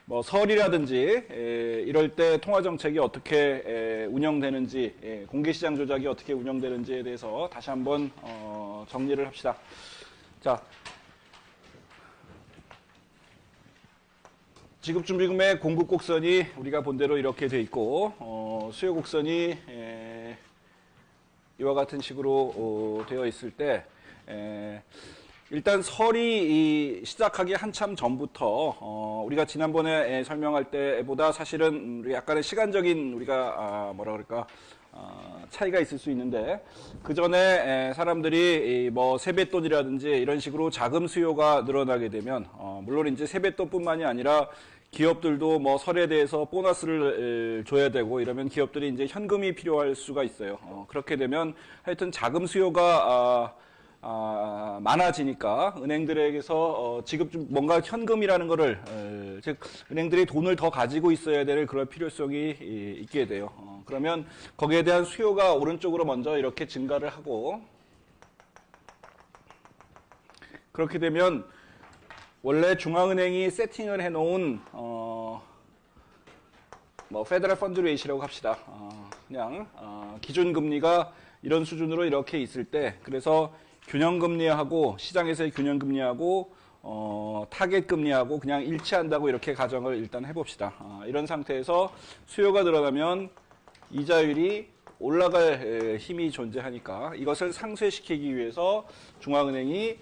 뭐 설이라든지 이럴 때 통화 정책이 어떻게 운영되는지, 공개 시장 조작이 어떻게 운영되는지에 대해서 다시 한번 정리를 합시다. 자, 지급준비금의 공급 곡선이 우리가 본 대로 이렇게 돼 있고, 수요 곡선이 이와 같은 식으로 되어 있을 때, 일단 설이 시작하기 한참 전부터 우리가 지난번에 설명할 때보다 사실은 약간의 시간적인 우리가 뭐라 그럴까 차이가 있을 수 있는데, 그 전에 사람들이 뭐 세뱃돈이라든지 이런 식으로 자금 수요가 늘어나게 되면 물론 이제 세뱃돈뿐만이 아니라 기업들도 뭐 설에 대해서 보너스를 줘야 되고 이러면 기업들이 이제 현금이 필요할 수가 있어요. 그렇게 되면 하여튼 자금 수요가 많아지니까 은행들에게서 뭔가 현금이라는 거를 즉 은행들이 돈을 더 가지고 있어야 될 그럴 필요성이 있게 돼요. 그러면 거기에 대한 수요가 오른쪽으로 먼저 이렇게 증가를 하고, 그렇게 되면 원래 중앙은행이 세팅을 해놓은 뭐 페더럴 펀드 레이시라고 합시다. 그냥 기준 금리가 이런 수준으로 이렇게 있을 때, 그래서 균형금리하고 시장에서의 균형금리하고 타겟 금리하고 그냥 일치한다고 이렇게 가정을 일단 해봅시다. 이런 상태에서 수요가 늘어나면 이자율이 올라갈 힘이 존재하니까 이것을 상쇄시키기 위해서 중앙은행이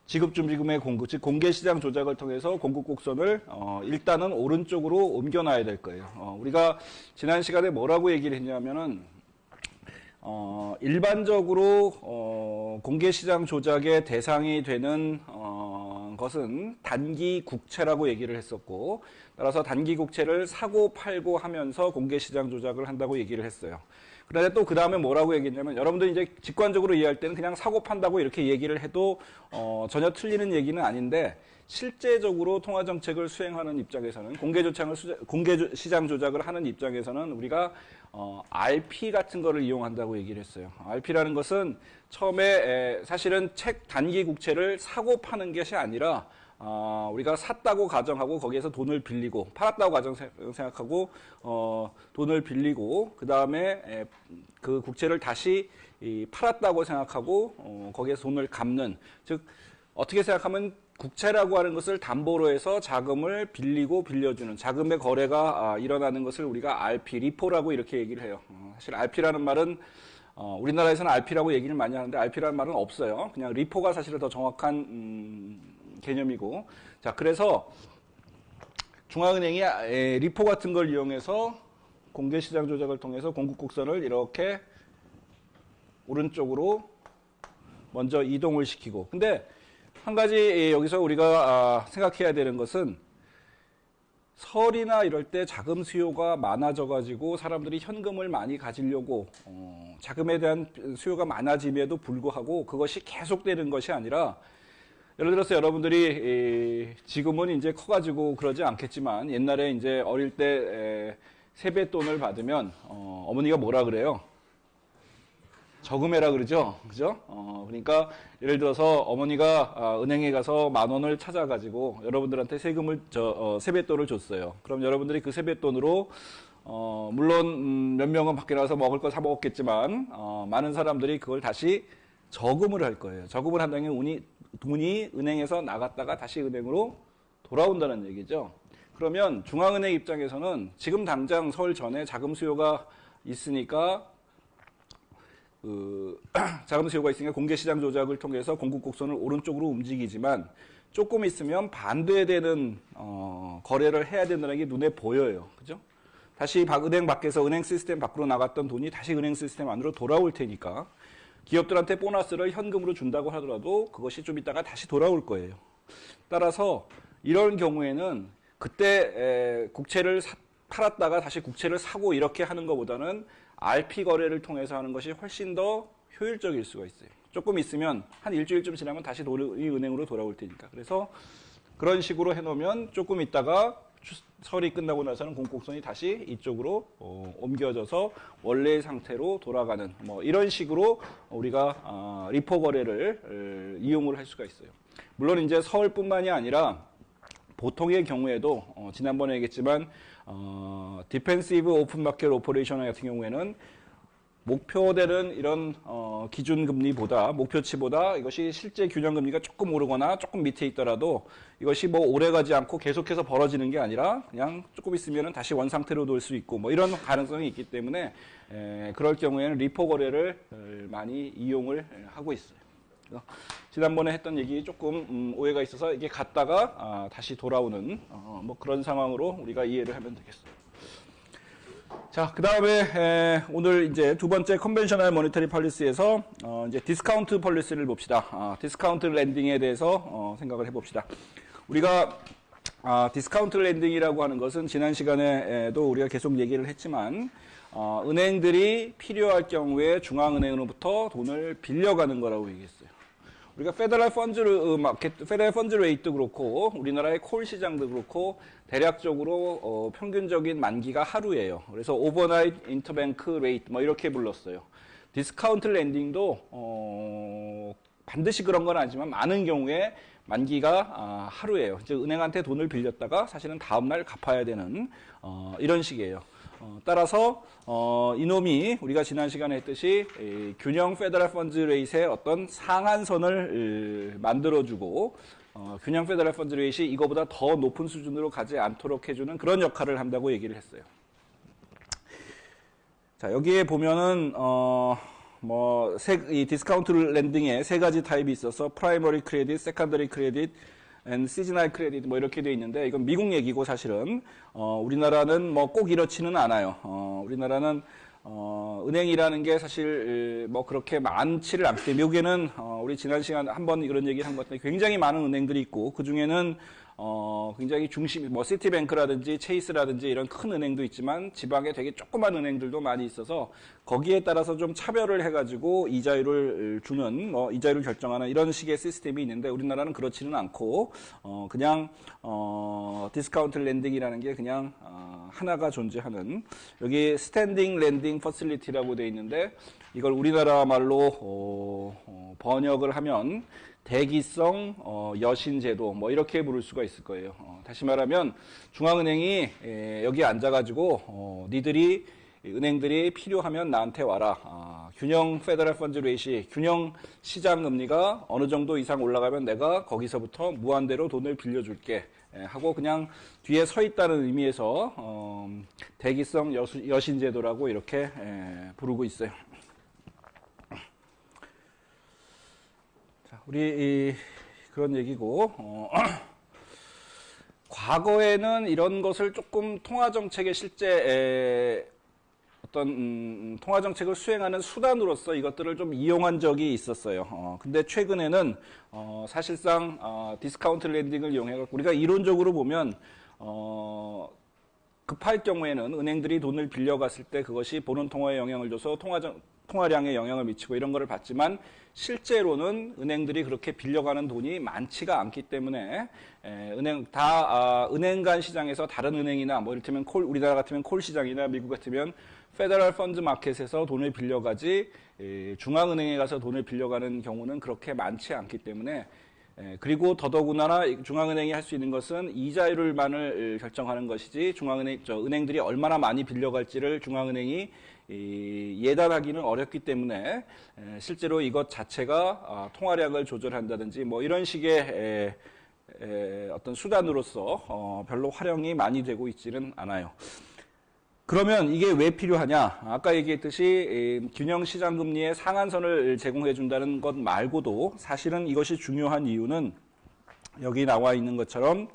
지급준비금의 공급, 즉 공개시장 조작을 통해서 공급 곡선을 일단은 오른쪽으로 옮겨놔야 될 거예요. 우리가 지난 시간에 뭐라고 얘기를 했냐면은 일반적으로 공개시장 조작의 대상이 되는 것은 단기 국채라고 얘기를 했었고, 따라서 단기 국채를 사고 팔고 하면서 공개시장 조작을 한다고 얘기를 했어요. 그런데 또 그 다음에 뭐라고 얘기했냐면, 여러분들 이제 직관적으로 이해할 때는 그냥 사고 판다고 이렇게 얘기를 해도 전혀 틀리는 얘기는 아닌데, 실제적으로 통화정책을 수행하는 입장에서는 공개시장 조작을 하는 입장에서는 우리가 RP 같은 거를 이용한다고 얘기를 했어요. RP라는 것은 처음에 사실은 단기 국채를 사고 파는 것이 아니라 우리가 샀다고 가정하고 거기에서 돈을 빌리고, 팔았다고 생각하고 돈을 빌리고, 그 다음에 그 국채를 다시 팔았다고 생각하고 거기에서 돈을 갚는, 즉 어떻게 생각하면 국채라고 하는 것을 담보로 해서 자금을 빌리고 빌려주는 자금의 거래가 일어나는 것을 우리가 RP, 리포라고 이렇게 얘기를 해요. 사실 RP라는 말은 우리나라에서는 RP라고 얘기를 많이 하는데 RP라는 말은 없어요. 그냥 리포가 사실은 더 정확한 개념이고, 자, 그래서 중앙은행이 리포 같은 걸 이용해서 공개시장 조작을 통해서 공급곡선을 이렇게 오른쪽으로 먼저 이동을 시키고, 근데 한 가지 여기서 우리가 생각해야 되는 것은, 설이나 이럴 때 자금 수요가 많아져 가지고 사람들이 현금을 많이 가지려고 자금에 대한 수요가 많아짐에도 불구하고 그것이 계속되는 것이 아니라, 예를 들어서 여러분들이 지금은 이제 커가지고 그러지 않겠지만 옛날에 이제 어릴 때 세뱃돈을 받으면 어머니가 뭐라 그래요? 저금해라 그러죠, 그죠? 그러니까 예를 들어서 어머니가 은행에 가서 10,000원을 찾아가지고 여러분들한테 세뱃돈을 줬어요. 그럼 여러분들이 그 세뱃돈으로 물론 몇 명은 밖에 나가서 먹을 거 사 먹었겠지만 많은 사람들이 그걸 다시 저금을 할 거예요. 저금을 한다는 게 돈이 은행에서 나갔다가 다시 은행으로 돌아온다는 얘기죠. 그러면 중앙은행 입장에서는 지금 당장 설 전에 자금 수요가 있으니까 자금 수요가 있으니까 공개시장 조작을 통해서 공급곡선을 오른쪽으로 움직이지만, 조금 있으면 반대되는 거래를 해야 된다는 게 눈에 보여요. 그죠? 다시 은행 밖에서 은행 시스템 밖으로 나갔던 돈이 다시 은행 시스템 안으로 돌아올 테니까, 기업들한테 보너스를 현금으로 준다고 하더라도 그것이 좀 있다가 다시 돌아올 거예요. 따라서 이런 경우에는 그때 국채를 팔았다가 다시 국채를 사고 이렇게 하는 것보다는 RP 거래를 통해서 하는 것이 훨씬 더 효율적일 수가 있어요. 조금 있으면 한 일주일쯤 지나면 다시 돈이 은행으로 돌아올 테니까. 그래서 그런 식으로 해놓으면 조금 있다가 설이 끝나고 나서는 공곡선이 다시 이쪽으로 옮겨져서 원래의 상태로 돌아가는, 뭐 이런 식으로 우리가 리포 거래를 이용을 할 수가 있어요. 물론 이제 서울뿐만이 아니라 보통의 경우에도 지난번에 얘기했지만 디펜시브 오픈 마켓 오퍼레이션 같은 경우에는 목표되는 이런 기준금리보다 목표치보다 이것이 실제 균형금리가 조금 오르거나 조금 밑에 있더라도 이것이 뭐 오래가지 않고 계속해서 벌어지는 게 아니라 그냥 조금 있으면 다시 원상태로 돌 수 있고 뭐 이런 가능성이 있기 때문에 그럴 경우에는 리포 거래를 많이 이용을 하고 있어요. 지난번에 했던 얘기 조금 오해가 있어서 이게 갔다가 다시 돌아오는 뭐 그런 상황으로 우리가 이해를 하면 되겠어요. 자, 그 다음에 오늘 이제 두 번째 컨벤셔널 모니터리 폴리시에서 이제 디스카운트 폴리시를 봅시다. 디스카운트 랜딩에 대해서 생각을 해봅시다. 우리가 디스카운트 랜딩이라고 하는 것은 지난 시간에도 우리가 계속 얘기를 했지만 은행들이 필요할 경우에 중앙은행으로부터 돈을 빌려가는 거라고 얘기했어요. 우리가 페더럴 펀즈 레이트도 그렇고 우리나라의 콜 시장도 그렇고 대략적으로 평균적인 만기가 하루예요. 그래서 오버나이트 인터뱅크 레이트 뭐 이렇게 불렀어요. 디스카운트 랜딩도 반드시 그런 건 아니지만 많은 경우에 만기가 하루예요. 즉 은행한테 돈을 빌렸다가 사실은 다음 날 갚아야 되는 이런 식이에요. 따라서 이놈이 우리가 지난 시간에 했듯이 균형 페더럴 펀즈 레이트의 어떤 상한선을 만들어주고 균형 페더럴 펀즈 레이트이 이거보다 더 높은 수준으로 가지 않도록 해주는 그런 역할을 한다고 얘기를 했어요. 자, 여기에 보면은 이 디스카운트 랜딩에 세 가지 타입이 있어서 프라이머리 크레딧, 세컨더리 크레딧, 시즈널 크레딧 뭐 이렇게 돼 있는데 이건 미국 얘기고 사실은 우리나라는 뭐 꼭 이렇지는 않아요. 우리나라는 은행이라는 게 사실 뭐 그렇게 많지를 않기 때문에 미국에는 우리 지난 시간 한번 이런 얘기를 한 것 같은데 굉장히 많은 은행들이 있고 그 중에는 굉장히 중심, 뭐 시티뱅크라든지 체이스라든지 이런 큰 은행도 있지만 지방에 되게 조그만 은행들도 많이 있어서 거기에 따라서 좀 차별을 해가지고 이자율을 주는, 이자율을 결정하는 이런 식의 시스템이 있는데 우리나라는 그렇지는 않고 그냥 디스카운트 랜딩이라는 게 그냥 하나가 존재하는 여기 스탠딩 랜딩 퍼실리티라고 되어 있는데 이걸 우리나라 말로 번역을 하면 대기성 여신제도 뭐 이렇게 부를 수가 있을 거예요. 다시 말하면 중앙은행이 여기 앉아가지고 은행들이 필요하면 나한테 와라. 균형 페더럴 펀즈 레이트, 균형 시장 금리가 어느 정도 이상 올라가면 내가 거기서부터 무한대로 돈을 빌려줄게 하고 그냥 뒤에 서 있다는 의미에서 대기성 여신제도라고 이렇게 부르고 있어요. 우리 그런 얘기고 과거에는 이런 것을 조금 통화정책의 실제 어떤 통화정책을 수행하는 수단으로서 이것들을 좀 이용한 적이 있었어요. 근데 최근에는 사실상 디스카운트 랜딩을 이용해 우리가 이론적으로 보면 급할 경우에는 은행들이 돈을 빌려갔을 때 그것이 보는 통화에 영향을 줘서 통화량에 영향을 미치고 이런 거를 봤지만 실제로는 은행들이 그렇게 빌려가는 돈이 많지가 않기 때문에 은행 간 시장에서 다른 은행이나 뭐 이를테면 우리나라 같으면 콜 시장이나 미국 같으면 페더럴 펀드 마켓에서 돈을 빌려가지 중앙은행에 가서 돈을 빌려가는 경우는 그렇게 많지 않기 때문에 그리고 더더군다나 중앙은행이 할 수 있는 것은 이자율만을 결정하는 것이지 은행들이 얼마나 많이 빌려갈지를 중앙은행이 예단하기는 어렵기 때문에 실제로 이것 자체가 통화량을 조절한다든지 뭐 이런 식의 어떤 수단으로서 별로 활용이 많이 되고 있지는 않아요. 그러면 이게 왜 필요하냐? 아까 얘기했듯이 균형 시장 금리의 상한선을 제공해 준다는 것 말고도 사실은 이것이 중요한 이유는 여기 나와 있는 것처럼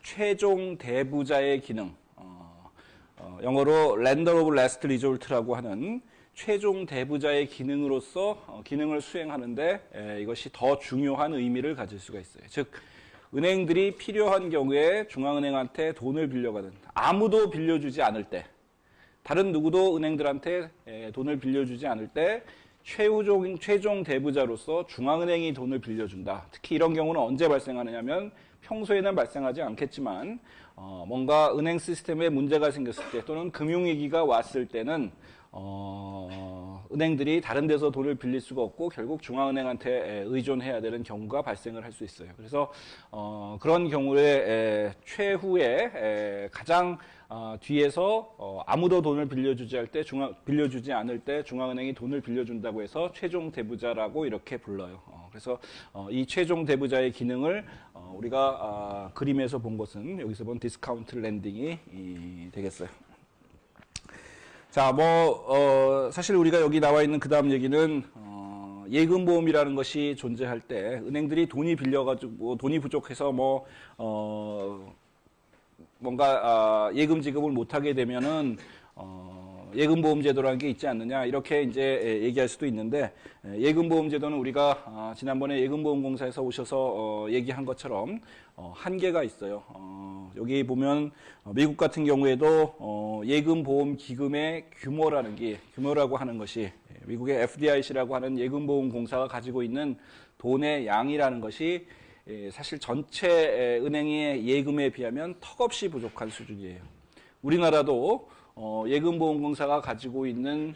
최종 대부자의 기능, 영어로 Lender of Last Resort라고 하는 최종 대부자의 기능으로서 기능을 수행하는데 이것이 더 중요한 의미를 가질 수가 있어요. 즉 은행들이 필요한 경우에 중앙은행한테 돈을 빌려가는 아무도 빌려주지 않을 때 다른 누구도 은행들한테 돈을 빌려주지 않을 때 최종 대부자로서 중앙은행이 돈을 빌려준다. 특히 이런 경우는 언제 발생하느냐면 평소에는 발생하지 않겠지만 뭔가 은행 시스템에 문제가 생겼을 때 또는 금융위기가 왔을 때는 은행들이 다른 데서 돈을 빌릴 수가 없고 결국 중앙은행한테 의존해야 되는 경우가 발생을 할 수 있어요. 그래서 그런 경우에 최후에 가장 뒤에서 아무도 돈을 빌려주지 않을 때 중앙은행이 돈을 빌려준다고 해서 최종 대부자라고 이렇게 불러요. 그래서 이 최종 대부자의 기능을 우리가 그림에서 본 것은 여기서 본 디스카운트 랜딩이 되겠어요. 자, 사실 우리가 여기 나와 있는 그 다음 얘기는, 예금보험이라는 것이 존재할 때, 은행들이 돈이 빌려가지고, 돈이 부족해서 뭔가, 예금 지급을 못하게 되면은, 예금보험제도라는 게 있지 않느냐, 이렇게 이제 얘기할 수도 있는데, 예금보험제도는 우리가, 지난번에 예금보험공사에서 오셔서 얘기한 것처럼, 한계가 있어요. 여기 보면, 미국 같은 경우에도, 예금보험기금의 규모라고 하는 것이, 미국의 FDIC라고 하는 예금보험공사가 가지고 있는 돈의 양이라는 것이, 사실 전체 은행의 예금에 비하면 턱없이 부족한 수준이에요. 우리나라도 예금보험공사가 가지고 있는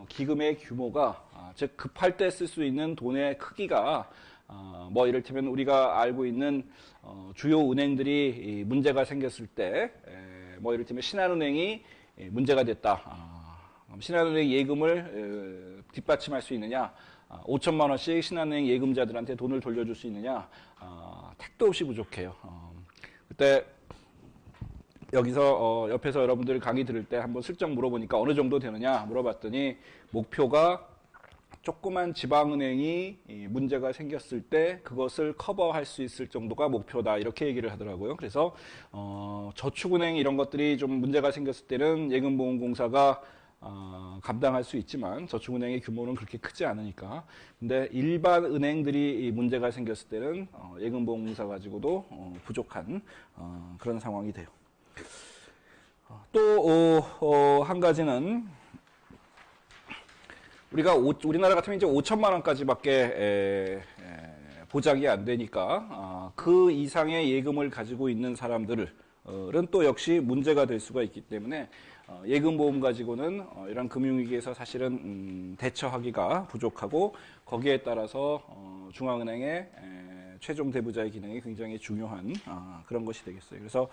기금의 규모가 즉 급할 때 쓸 수 있는 돈의 크기가 이를테면 우리가 알고 있는 주요 은행들이 문제가 생겼을 때 이를테면 신한은행이 문제가 됐다. 신한은행 예금을 뒷받침할 수 있느냐? 5천만 원씩 신한은행 예금자들한테 돈을 돌려줄 수 있느냐? 택도 없이 부족해요. 그때 여기서 옆에서 여러분들 강의 들을 때 한번 슬쩍 물어보니까 어느 정도 되느냐 물어봤더니 목표가 조그만 지방은행이 문제가 생겼을 때 그것을 커버할 수 있을 정도가 목표다 이렇게 얘기를 하더라고요. 그래서 저축은행 이런 것들이 좀 문제가 생겼을 때는 예금보험공사가 감당할 수 있지만 저축은행의 규모는 그렇게 크지 않으니까. 근데 일반 은행들이 문제가 생겼을 때는 예금보험공사 가지고도 부족한 그런 상황이 돼요. 또 한 가지는 우리나라 같으면 이제 5천만 원까지밖에 보장이 안 되니까 그 이상의 예금을 가지고 있는 사람들은 또 역시 문제가 될 수가 있기 때문에 예금보험 가지고는 이런 금융위기에서 사실은 대처하기가 부족하고 거기에 따라서 중앙은행의 최종 대부자의 기능이 굉장히 중요한 그런 것이 되겠어요. 그래서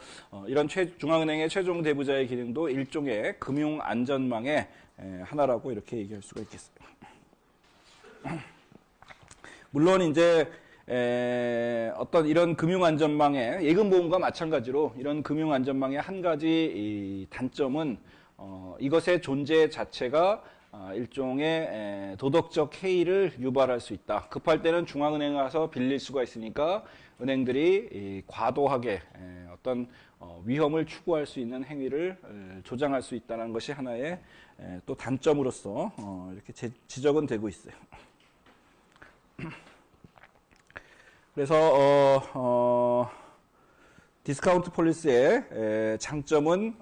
이런 중앙은행의 최종 대부자의 기능도 일종의 금융안전망의 하나라고 이렇게 얘기할 수가 있겠어요. 물론 이제 어떤 이런 금융안전망의 예금보험과 마찬가지로 이런 금융안전망의 한 가지 단점은 이것의 존재 자체가 일종의 도덕적 해이를 유발할 수 있다. 급할 때는 중앙은행에 가서 빌릴 수가 있으니까 은행들이 과도하게 어떤 위험을 추구할 수 있는 행위를 조장할 수 있다는 것이 하나의 또 단점으로서 이렇게 지적은 되고 있어요. 그래서 디스카운트 폴리스의 장점은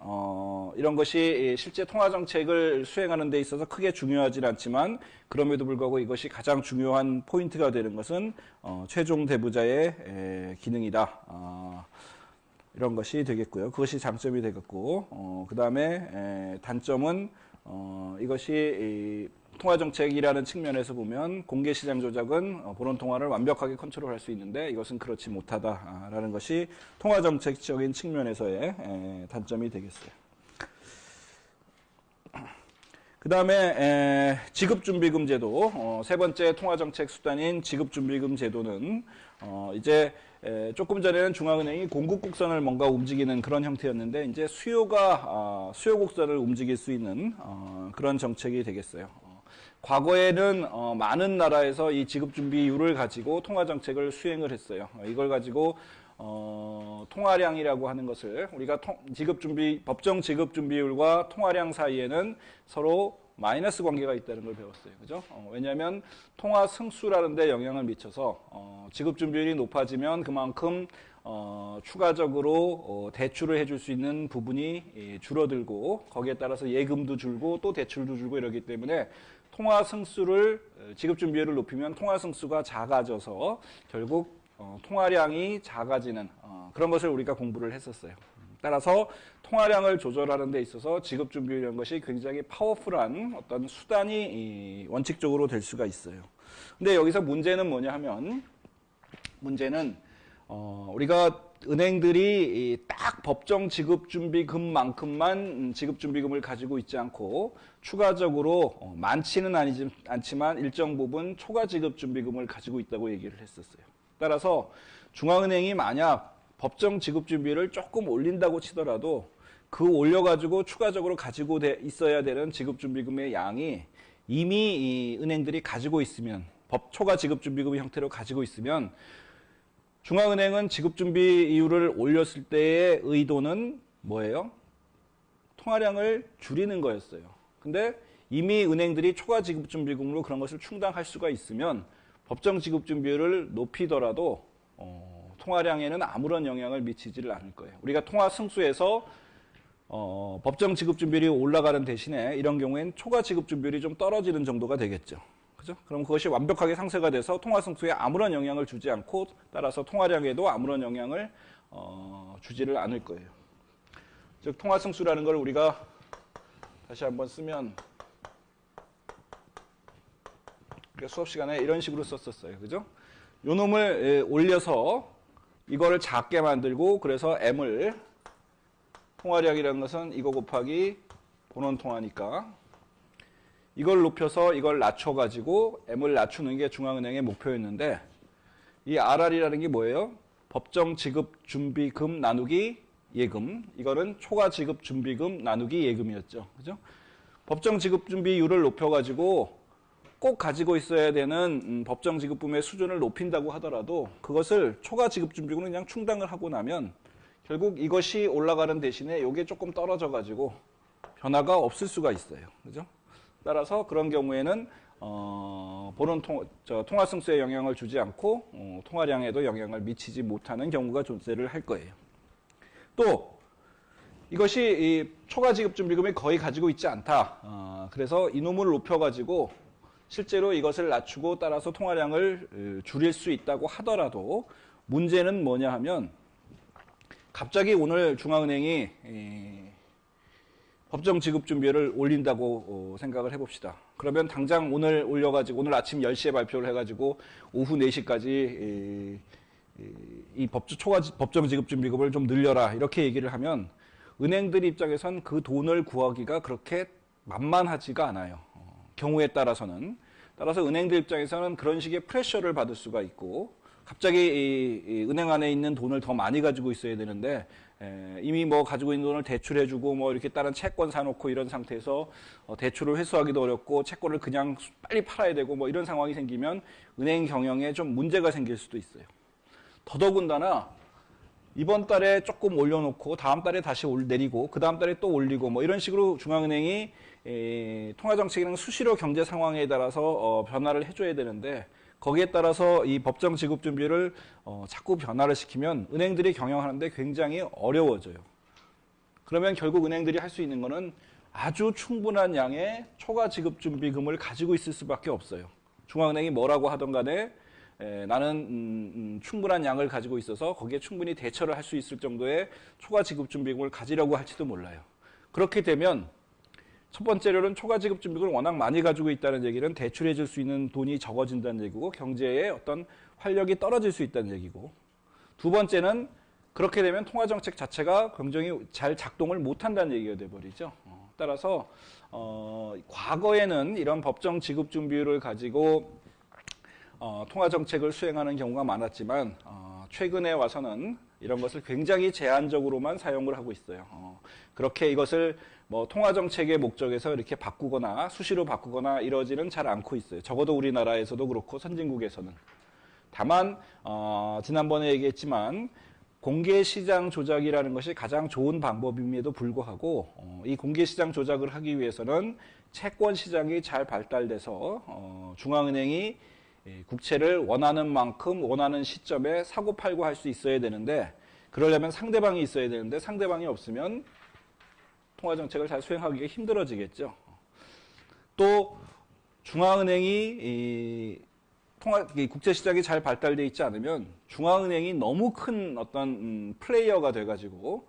이런 것이 실제 통화 정책을 수행하는 데 있어서 크게 중요하진 않지만 그럼에도 불구하고 이것이 가장 중요한 포인트가 되는 것은 최종 대부자의 기능이다. 이런 것이 되겠고요. 그것이 장점이 되겠고 그 다음에 단점은 이것이 통화정책이라는 측면에서 보면 공개시장 조작은 본원 통화를 완벽하게 컨트롤할 수 있는데 이것은 그렇지 못하다라는 것이 통화정책적인 측면에서의 단점이 되겠어요. 그 다음에 지급준비금 제도, 세 번째 통화정책 수단인 지급준비금 제도는 이제 조금 전에는 중앙은행이 공급 곡선을 뭔가 움직이는 그런 형태였는데 이제 수요 곡선을 움직일 수 있는 그런 정책이 되겠어요. 과거에는 많은 나라에서 이 지급준비율을 가지고 통화정책을 수행을 했어요. 이걸 가지고 통화량이라고 하는 것을 우리가 법정 지급준비율과 통화량 사이에는 서로 마이너스 관계가 있다는 걸 배웠어요. 그죠? 왜냐하면 통화 승수라는 데 영향을 미쳐서 지급준비율이 높아지면 그만큼 추가적으로 대출을 해줄 수 있는 부분이 줄어들고 거기에 따라서 예금도 줄고 또 대출도 줄고 이러기 때문에 통화 승수를 지급준비율을 높이면 통화 승수가 작아져서 결국 통화량이 작아지는 그런 것을 우리가 공부를 했었어요. 따라서 통화량을 조절하는 데 있어서 지급준비율이라는 것이 굉장히 파워풀한 어떤 수단이 원칙적으로 될 수가 있어요. 근데 여기서 문제는 뭐냐 하면, 문제는 우리가 은행들이 딱 법정 지급준비금만큼만 지급준비금을 가지고 있지 않고 추가적으로 많지는 않지만 일정 부분 초과 지급준비금을 가지고 있다고 얘기를 했었어요. 따라서 중앙은행이 만약 법정 지급준비를 조금 올린다고 치더라도 그 올려가지고 추가적으로 가지고 있어야 되는 지급준비금의 양이 이미 이 은행들이 가지고 있으면, 초과 지급준비금 형태로 가지고 있으면 중앙은행은 지급준비율을 올렸을 때의 의도는 뭐예요? 통화량을 줄이는 거였어요. 근데 이미 은행들이 초과 지급준비금으로 그런 것을 충당할 수가 있으면 법정 지급준비율을 높이더라도 통화량에는 아무런 영향을 미치지를 않을 거예요. 우리가 통화 승수에서 법정 지급준비율이 올라가는 대신에 이런 경우엔 초과 지급준비율이 좀 떨어지는 정도가 되겠죠. 그죠? 그럼 그것이 완벽하게 상쇄가 돼서 통화 승수에 아무런 영향을 주지 않고, 따라서 통화량에도 아무런 영향을 주지를 않을 거예요. 즉 통화 승수라는 걸 우리가 다시 한번 쓰면, 우리가 수업 시간에 이런 식으로 썼었어요. 그죠? 요 놈을 올려서 이거를 작게 만들고, 그래서 M을, 통화량이라는 것은 이거 곱하기 본원 통화니까 이걸 높여서 이걸 낮춰가지고 M을 낮추는 게 중앙은행의 목표였는데, 이 RR이라는 게 뭐예요? 법정 지급 준비금 나누기 예금. 이거는 초과 지급 준비금 나누기 예금이었죠. 그죠? 법정 지급 준비율을 높여가지고 꼭 가지고 있어야 되는 법정 지급금의 수준을 높인다고 하더라도 그것을 초과 지급 준비금은 그냥 충당을 하고 나면 결국 이것이 올라가는 대신에 이게 조금 떨어져가지고 변화가 없을 수가 있어요. 그죠? 따라서 그런 경우에는 본원 통화 승수에 영향을 주지 않고 통화량에도 영향을 미치지 못하는 경우가 존재를 할 거예요. 또 이것이 이 초과 지급 준비금이 거의 가지고 있지 않다. 그래서 이놈을 높여가지고 실제로 이것을 낮추고 따라서 통화량을 줄일 수 있다고 하더라도 문제는 뭐냐 하면, 갑자기 오늘 중앙은행이 법정 지급 준비율을 올린다고 생각을 해봅시다. 그러면 당장 오늘 올려가지고 오늘 아침 10시에 발표를 해가지고 오후 4시까지 이 법정 지급 준비금을 좀 늘려라 이렇게 얘기를 하면 은행들 입장에선 그 돈을 구하기가 그렇게 만만하지가 않아요. 경우에 따라서는. 따라서 은행들 입장에서는 그런 식의 프레셔를 받을 수가 있고, 갑자기 이 은행 안에 있는 돈을 더 많이 가지고 있어야 되는데 이미 뭐 가지고 있는 돈을 대출해주고 뭐 이렇게 다른 채권 사놓고 이런 상태에서 대출을 회수하기도 어렵고 채권을 그냥 빨리 팔아야 되고 뭐 이런 상황이 생기면 은행 경영에 좀 문제가 생길 수도 있어요. 더더군다나 이번 달에 조금 올려놓고 다음 달에 다시 내리고 그 다음 달에 또 올리고 뭐 이런 식으로 중앙은행이 통화정책이랑 수시로 경제 상황에 따라서 변화를 해줘야 되는데, 거기에 따라서 이 법정 지급 준비를 자꾸 변화를 시키면 은행들이 경영하는데 굉장히 어려워져요. 그러면 결국 은행들이 할 수 있는 거는 아주 충분한 양의 초과 지급 준비금을 가지고 있을 수밖에 없어요. 중앙은행이 뭐라고 하던 간에 나는 충분한 양을 가지고 있어서 거기에 충분히 대처를 할 수 있을 정도의 초과 지급 준비금을 가지려고 할지도 몰라요. 그렇게 되면 첫 번째로는 초과 지급 준비금을 워낙 많이 가지고 있다는 얘기는 대출해 줄 수 있는 돈이 적어진다는 얘기고 경제의 어떤 활력이 떨어질 수 있다는 얘기고, 두 번째는 그렇게 되면 통화정책 자체가 굉장히 잘 작동을 못한다는 얘기가 돼버리죠. 따라서 과거에는 이런 법정 지급 준비율을 가지고 통화정책을 수행하는 경우가 많았지만 최근에 와서는 이런 것을 굉장히 제한적으로만 사용을 하고 있어요. 그렇게 이것을 뭐 통화정책의 목적에서 이렇게 바꾸거나 수시로 바꾸거나 이러지는 잘 않고 있어요. 적어도 우리나라에서도 그렇고 선진국에서는. 다만 지난번에 얘기했지만 공개시장 조작이라는 것이 가장 좋은 방법임에도 불구하고 이 공개시장 조작을 하기 위해서는 채권시장이 잘 발달돼서 중앙은행이 국채를 원하는 만큼 원하는 시점에 사고 팔고 할 수 있어야 되는데, 그러려면 상대방이 있어야 되는데 상대방이 없으면 통화정책을 잘 수행하기가 힘들어지겠죠. 또 중앙은행이 국제시장이 잘 발달되어 있지 않으면 중앙은행이 너무 큰 어떤 플레이어가 돼가지고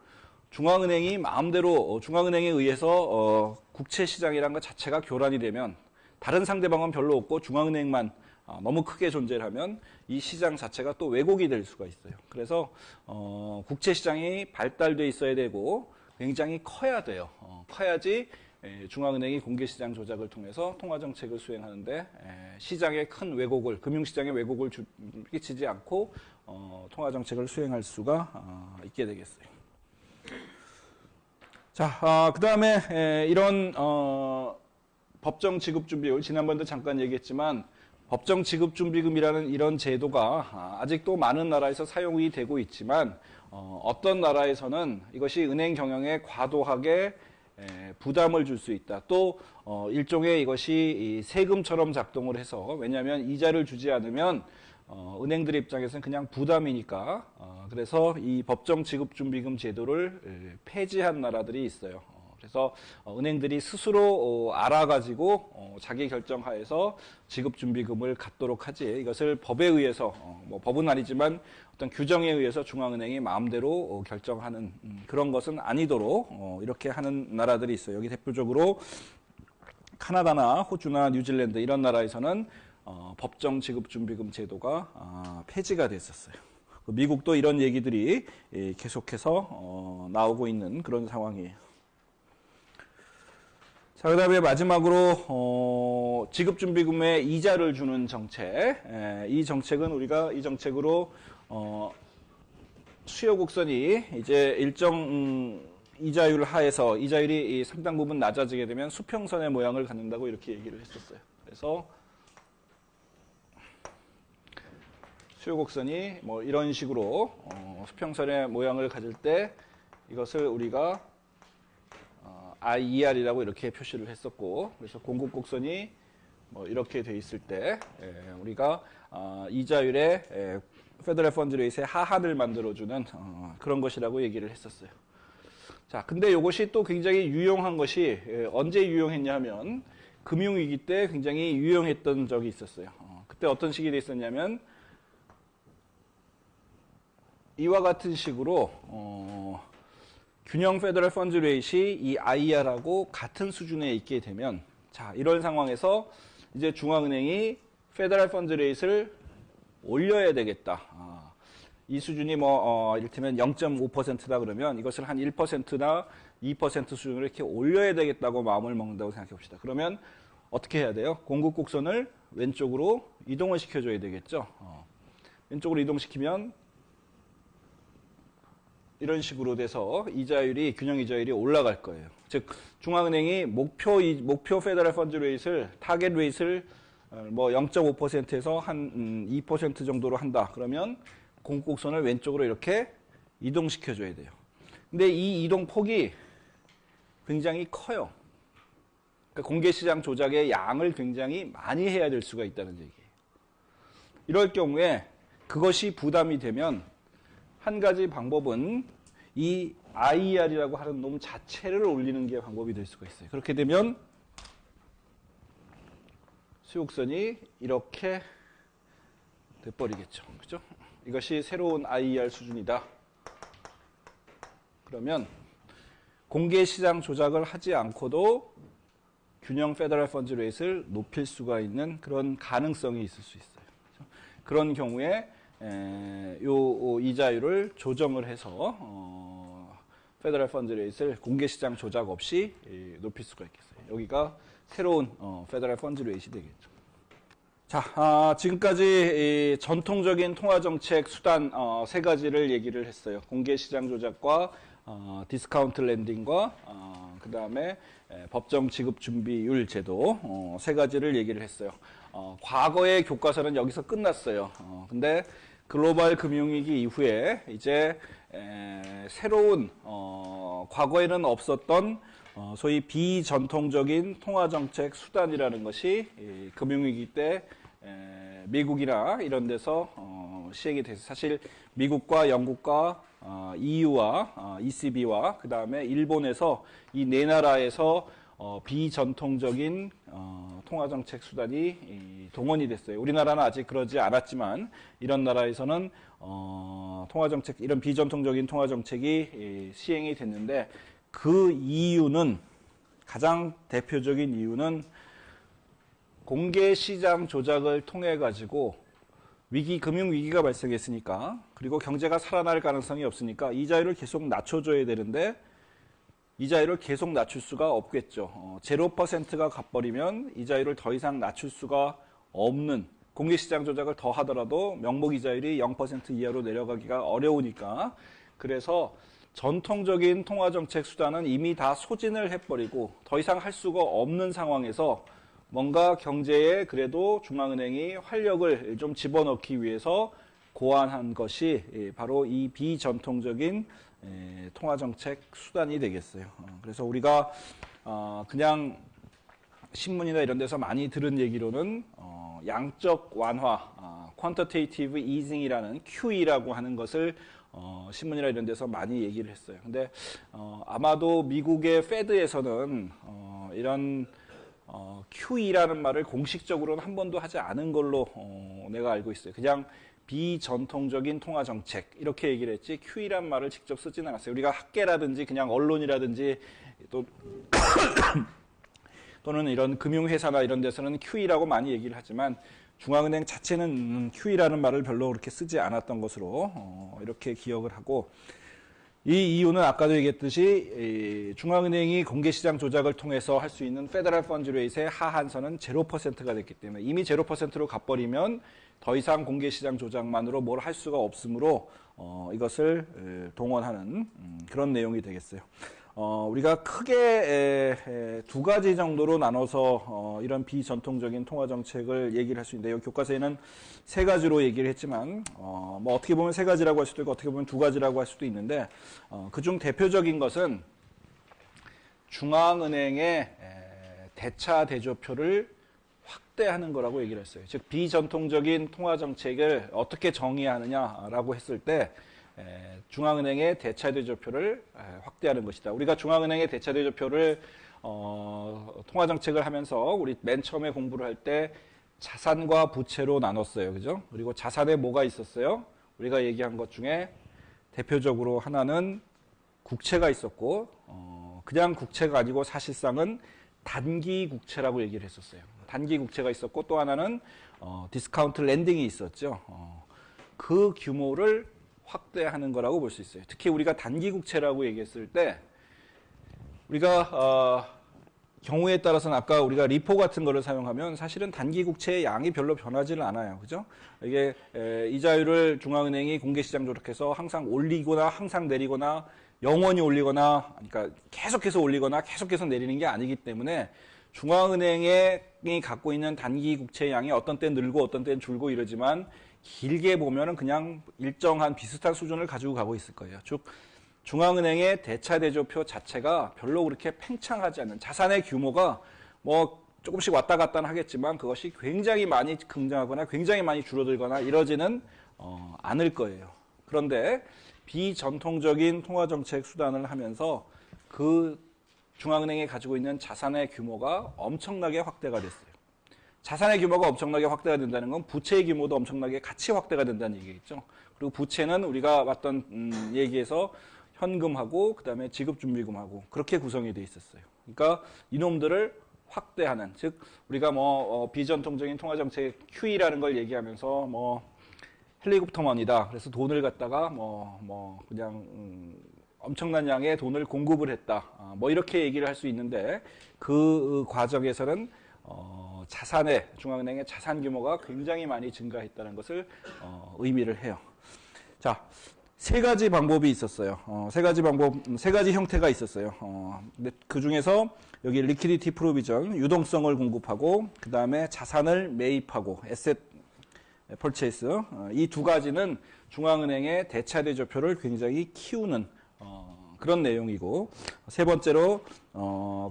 중앙은행이 마음대로 중앙은행에 의해서 국채 시장이란 것 자체가 교란이 되면 다른 상대방은 별로 없고 중앙은행만 너무 크게 존재를 하면 이 시장 자체가 또 왜곡이 될 수가 있어요. 그래서 국채 시장이 발달돼 있어야 되고 굉장히 커야 돼요. 커야지 중앙은행이 공개시장 조작을 통해서 통화정책을 수행하는데 시장의 큰 왜곡을, 금융시장의 왜곡을 끼치지 않고 통화정책을 수행할 수가 있게 되겠어요. 자, 그 다음에 이런 법정지급준비율, 지난번에도 잠깐 얘기했지만 법정지급준비금이라는 이런 제도가 아직도 많은 나라에서 사용이 되고 있지만 어떤 나라에서는 이것이 은행 경영에 과도하게 부담을 줄 수 있다. 또 일종의 이것이 세금처럼 작동을 해서, 왜냐하면 이자를 주지 않으면 은행들의 입장에서는 그냥 부담이니까 그래서 이 법정지급준비금 제도를 폐지한 나라들이 있어요. 그래서 은행들이 스스로 알아가지고 자기 결정하에서 지급준비금을 갖도록 하지, 이것을 법에 의해서 뭐 법은 아니지만 어떤 규정에 의해서 중앙은행이 마음대로 결정하는 그런 것은 아니도록 이렇게 하는 나라들이 있어요. 여기 대표적으로 카나다나 호주나 뉴질랜드 이런 나라에서는 법정지급준비금 제도가 폐지가 됐었어요. 미국도 이런 얘기들이 계속해서 나오고 있는 그런 상황이에요. 자, 그 다음에 마지막으로 지급준비금에 이자를 주는 정책. 이 정책은 우리가 이 정책으로 수요 곡선이 이제 일정 이자율 하에서 이자율이 상당 부분 낮아지게 되면 수평선의 모양을 갖는다고 이렇게 얘기를 했었어요. 그래서 수요 곡선이 뭐 이런 식으로 수평선의 모양을 가질 때 이것을 우리가 IER이라고 이렇게 표시를 했었고, 그래서 공급 곡선이 뭐 이렇게 돼 있을 때 우리가 이자율의 페더럴 펀드 레이트의 하한을 만들어주는 그런 것이라고 얘기를 했었어요. 자, 근데 이것이 또 굉장히 유용한 것이 언제 유용했냐 하면 금융위기 때 굉장히 유용했던 적이 있었어요. 그때 어떤 식이 돼 있었냐면 이와 같은 식으로 균형 페더럴 펀드 레이트이 이 IR하고 같은 수준에 있게 되면, 자, 이런 상황에서 이제 중앙은행이 페더럴 펀드 레이트를 올려야 되겠다. 이 수준이 뭐 이를테면 0.5%다 그러면 이것을 한 1%나 2% 수준으로 이렇게 올려야 되겠다고 마음을 먹는다고 생각해 봅시다. 그러면 어떻게 해야 돼요? 공급 곡선을 왼쪽으로 이동을 시켜줘야 되겠죠. 왼쪽으로 이동시키면 이런 식으로 돼서 이자율이, 균형 이자율이 올라갈 거예요. 즉 중앙은행이 목표 페더럴 펀드 레이트를, 타겟 레이트를 뭐 0.5%에서 한 2% 정도로 한다. 그러면 공급곡선을 왼쪽으로 이렇게 이동시켜 줘야 돼요. 근데 이 이동 폭이 굉장히 커요. 그러니까 공개시장 조작의 양을 굉장히 많이 해야 될 수가 있다는 얘기예요. 이럴 경우에 그것이 부담이 되면 한 가지 방법은 이 IER이라고 하는 놈 자체를 올리는 게 방법이 될 수가 있어요. 그렇게 되면 수요곡선이 이렇게 돼버리겠죠. 그죠? 이것이 새로운 IER 수준이다. 그러면 공개시장 조작을 하지 않고도 균형 페더럴 펀드 레이트를 높일 수가 있는 그런 가능성이 있을 수 있어요. 그런 경우에 요 이자율을 조정을 해서 페더럴 펀드 레이트를 공개시장 조작 없이 높일 수가 있겠어요. 여기가 새로운 페더럴 펀드 레이트이 되겠죠. 자, 지금까지 전통적인 통화정책 수단 세 가지를 얘기를 했어요. 공개시장 조작과 디스카운트 렌딩과 그 다음에 법정지급준비율 제도 세 가지를 얘기를 했어요. 과거의 교과서는 여기서 끝났어요. 근데 글로벌 금융위기 이후에 이제 새로운 과거에는 없었던 소위 비전통적인 통화정책 수단이라는 것이 금융위기 때 미국이나 이런 데서 시행이 돼서, 사실 미국과 영국과 EU와 ECB와 그 다음에 일본에서 이 네 나라에서 비전통적인 통화정책 수단이 동원이 됐어요. 우리나라는 아직 그러지 않았지만 이런 나라에서는 통화정책, 이런 비전통적인 통화정책이 시행이 됐는데, 그 이유는, 가장 대표적인 이유는 공개시장 조작을 통해 가지고 금융위기가 발생했으니까, 그리고 경제가 살아날 가능성이 없으니까 이자율을 계속 낮춰줘야 되는데 이자율을 계속 낮출 수가 없겠죠. 0%가 가버리면 이자율을 더 이상 낮출 수가 없는, 공개시장 조작을 더 하더라도 명목 이자율이 0% 이하로 내려가기가 어려우니까, 그래서 전통적인 통화정책 수단은 이미 다 소진을 해버리고 더 이상 할 수가 없는 상황에서 뭔가 경제에 그래도 중앙은행이 활력을 좀 집어넣기 위해서 고안한 것이 바로 이 비전통적인 통화정책 수단이 되겠어요. 그래서 우리가 그냥 신문이나 이런 데서 많이 들은 얘기로는 양적 완화, quantitative easing이라는 QE라고 하는 것을 신문이나 이런 데서 많이 얘기를 했어요. 근데 아마도 미국의 페드에서는 이런 QE라는 말을 공식적으로는 한 번도 하지 않은 걸로 내가 알고 있어요. 그냥 비전통적인 통화정책 이렇게 얘기를 했지 QE란 말을 직접 쓰지는 않았어요. 우리가 학계라든지 그냥 언론이라든지 또는 이런 금융회사나 이런 데서는 QE라고 많이 얘기를 하지만 중앙은행 자체는 QE라는 말을 별로 그렇게 쓰지 않았던 것으로 이렇게 기억을 하고, 이 이유는 아까도 얘기했듯이 중앙은행이 공개시장 조작을 통해서 할 수 있는 페더럴 펀드 레이트의 하한선은 0%가 됐기 때문에, 이미 0%로 가버리면 더 이상 공개시장 조작만으로 뭘 할 수가 없으므로 이것을 동원하는 그런 내용이 되겠어요. 우리가 크게 두 가지 정도로 나눠서 이런 비전통적인 통화정책을 얘기를 할 수 있는데, 여기 교과서에는 세 가지로 얘기를 했지만 뭐 어떻게 보면 세 가지라고 할 수도 있고 어떻게 보면 두 가지라고 할 수도 있는데, 그중 대표적인 것은 중앙은행의 대차 대조표를 확대하는 거라고 얘기를 했어요. 즉 비전통적인 통화정책을 어떻게 정의하느냐라고 했을 때 중앙은행의 대차대조표를 확대하는 것이다. 우리가 중앙은행의 대차대조표를 통화정책을 하면서 우리 맨 처음에 공부를 할 때 자산과 부채로 나눴어요. 그죠? 그리고 자산에 뭐가 있었어요? 우리가 얘기한 것 중에 대표적으로 하나는 국채가 있었고, 그냥 국채가 아니고 사실상은 단기 국채라고 얘기를 했었어요. 단기 국채가 있었고, 또 하나는 디스카운트 랜딩이 있었죠. 그 규모를 확대하는 거라고 볼 수 있어요. 특히 우리가 단기 국채라고 얘기했을 때 우리가 경우에 따라서는 아까 우리가 리포 같은 거를 사용하면 사실은 단기 국채의 양이 별로 변하지는 않아요. 그죠? 이게 이자율을 중앙은행이 공개시장 조작해서 항상 올리거나 항상 내리거나 영원히 올리거나, 그러니까 계속해서 올리거나 계속해서 내리는 게 아니기 때문에 중앙은행이 갖고 있는 단기 국채의 양이 어떤 때는 늘고 어떤 때는 줄고 이러지만 길게 보면은 그냥 일정한 비슷한 수준을 가지고 가고 있을 거예요. 즉 중앙은행의 대차대조표 자체가 별로 그렇게 팽창하지 않는, 자산의 규모가 뭐 조금씩 왔다 갔다 하겠지만 그것이 굉장히 많이 긍정하거나 굉장히 많이 줄어들거나 이러지는 않을 거예요. 그런데 비전통적인 통화정책 수단을 하면서 그 중앙은행이 가지고 있는 자산의 규모가 엄청나게 확대가 됐어요. 자산의 규모가 엄청나게 확대가 된다는 건 부채의 규모도 엄청나게 같이 확대가 된다는 얘기겠죠. 그리고 부채는 우리가 봤던 얘기에서 현금하고 그다음에 지급준비금하고 그렇게 구성이 돼 있었어요. 그러니까 이놈들을 확대하는, 즉 우리가 뭐 비전통적인 통화정책 QE라는 걸 얘기하면서 뭐 헬리콥터먼이다. 그래서 돈을 갖다가 그냥 엄청난 양의 돈을 공급을 했다. 뭐 이렇게 얘기를 할 수 있는데, 그 과정에서는 중앙은행의 자산 규모가 굉장히 많이 증가했다는 것을 의미를 해요. 자, 세 가지 방법이 있었어요. 세 가지 형태가 있었어요. 근데 그 중에서 여기 리퀴디티 프로비전, 유동성을 공급하고, 그 다음에 자산을 매입하고, 에셋 펄체이스, 이 두 가지는 중앙은행의 대차대조표를 굉장히 키우는 그런 내용이고, 세 번째로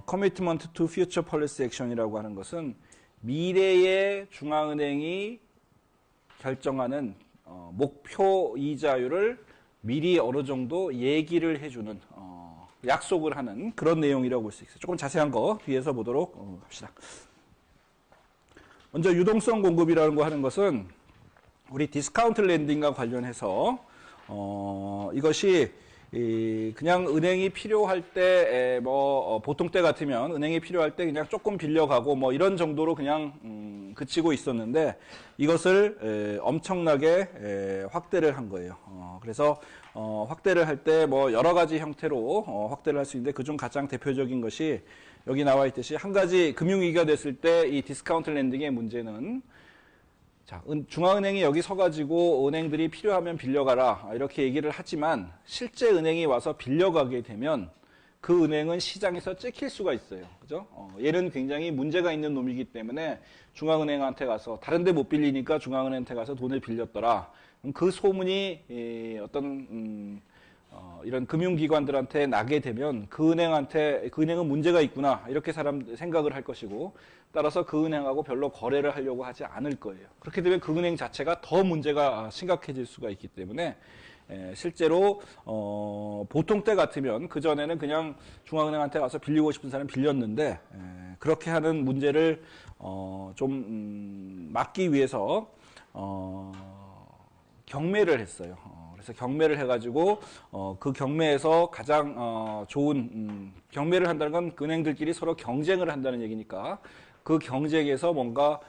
Commitment to Future Policy Action이라고 하는 것은 미래의 중앙은행이 결정하는 목표 이자율을 미리 어느 정도 얘기를 해주는, 약속을 하는 그런 내용이라고 볼 수 있어요. 조금 자세한 거 뒤에서 보도록 합시다. 먼저 유동성 공급이라는 거 하는 것은 우리 디스카운트 렌딩과 관련해서 이것이 그냥 은행이 필요할 때 보통 때 같으면 은행이 필요할 때 그냥 조금 빌려가고 뭐 이런 정도로 그냥 그치고 있었는데 이것을 엄청나게 확대를 한 거예요. 그래서 확대를 할 때 뭐 여러 가지 형태로 확대를 할 수 있는데 그중 가장 대표적인 것이 여기 나와 있듯이 한 가지 금융위기가 됐을 때 이 디스카운트 렌딩의 문제는 자, 중앙은행이 여기 서가지고 은행들이 필요하면 빌려가라 이렇게 얘기를 하지만 실제 은행이 와서 빌려가게 되면 그 은행은 시장에서 찍힐 수가 있어요. 그죠? 얘는 굉장히 문제가 있는 놈이기 때문에 중앙은행한테 가서 다른 데 못 빌리니까 중앙은행한테 가서 돈을 빌렸더라. 그 소문이 이런 금융기관들한테 나게 되면 그 은행은 문제가 있구나 이렇게 사람 생각을 할 것이고 따라서 그 은행하고 별로 거래를 하려고 하지 않을 거예요. 그렇게 되면 그 은행 자체가 더 문제가 심각해질 수가 있기 때문에 실제로 보통 때 같으면 그 전에는 그냥 중앙은행한테 가서 빌리고 싶은 사람 빌렸는데 그렇게 하는 문제를 좀 막기 위해서 경매를 했어요. 그래서 경매를 해가지고 그 경매에서 가장 좋은 경매를 한다는 건 은행들끼리 서로 경쟁을 한다는 얘기니까 그 경쟁에서 뭔가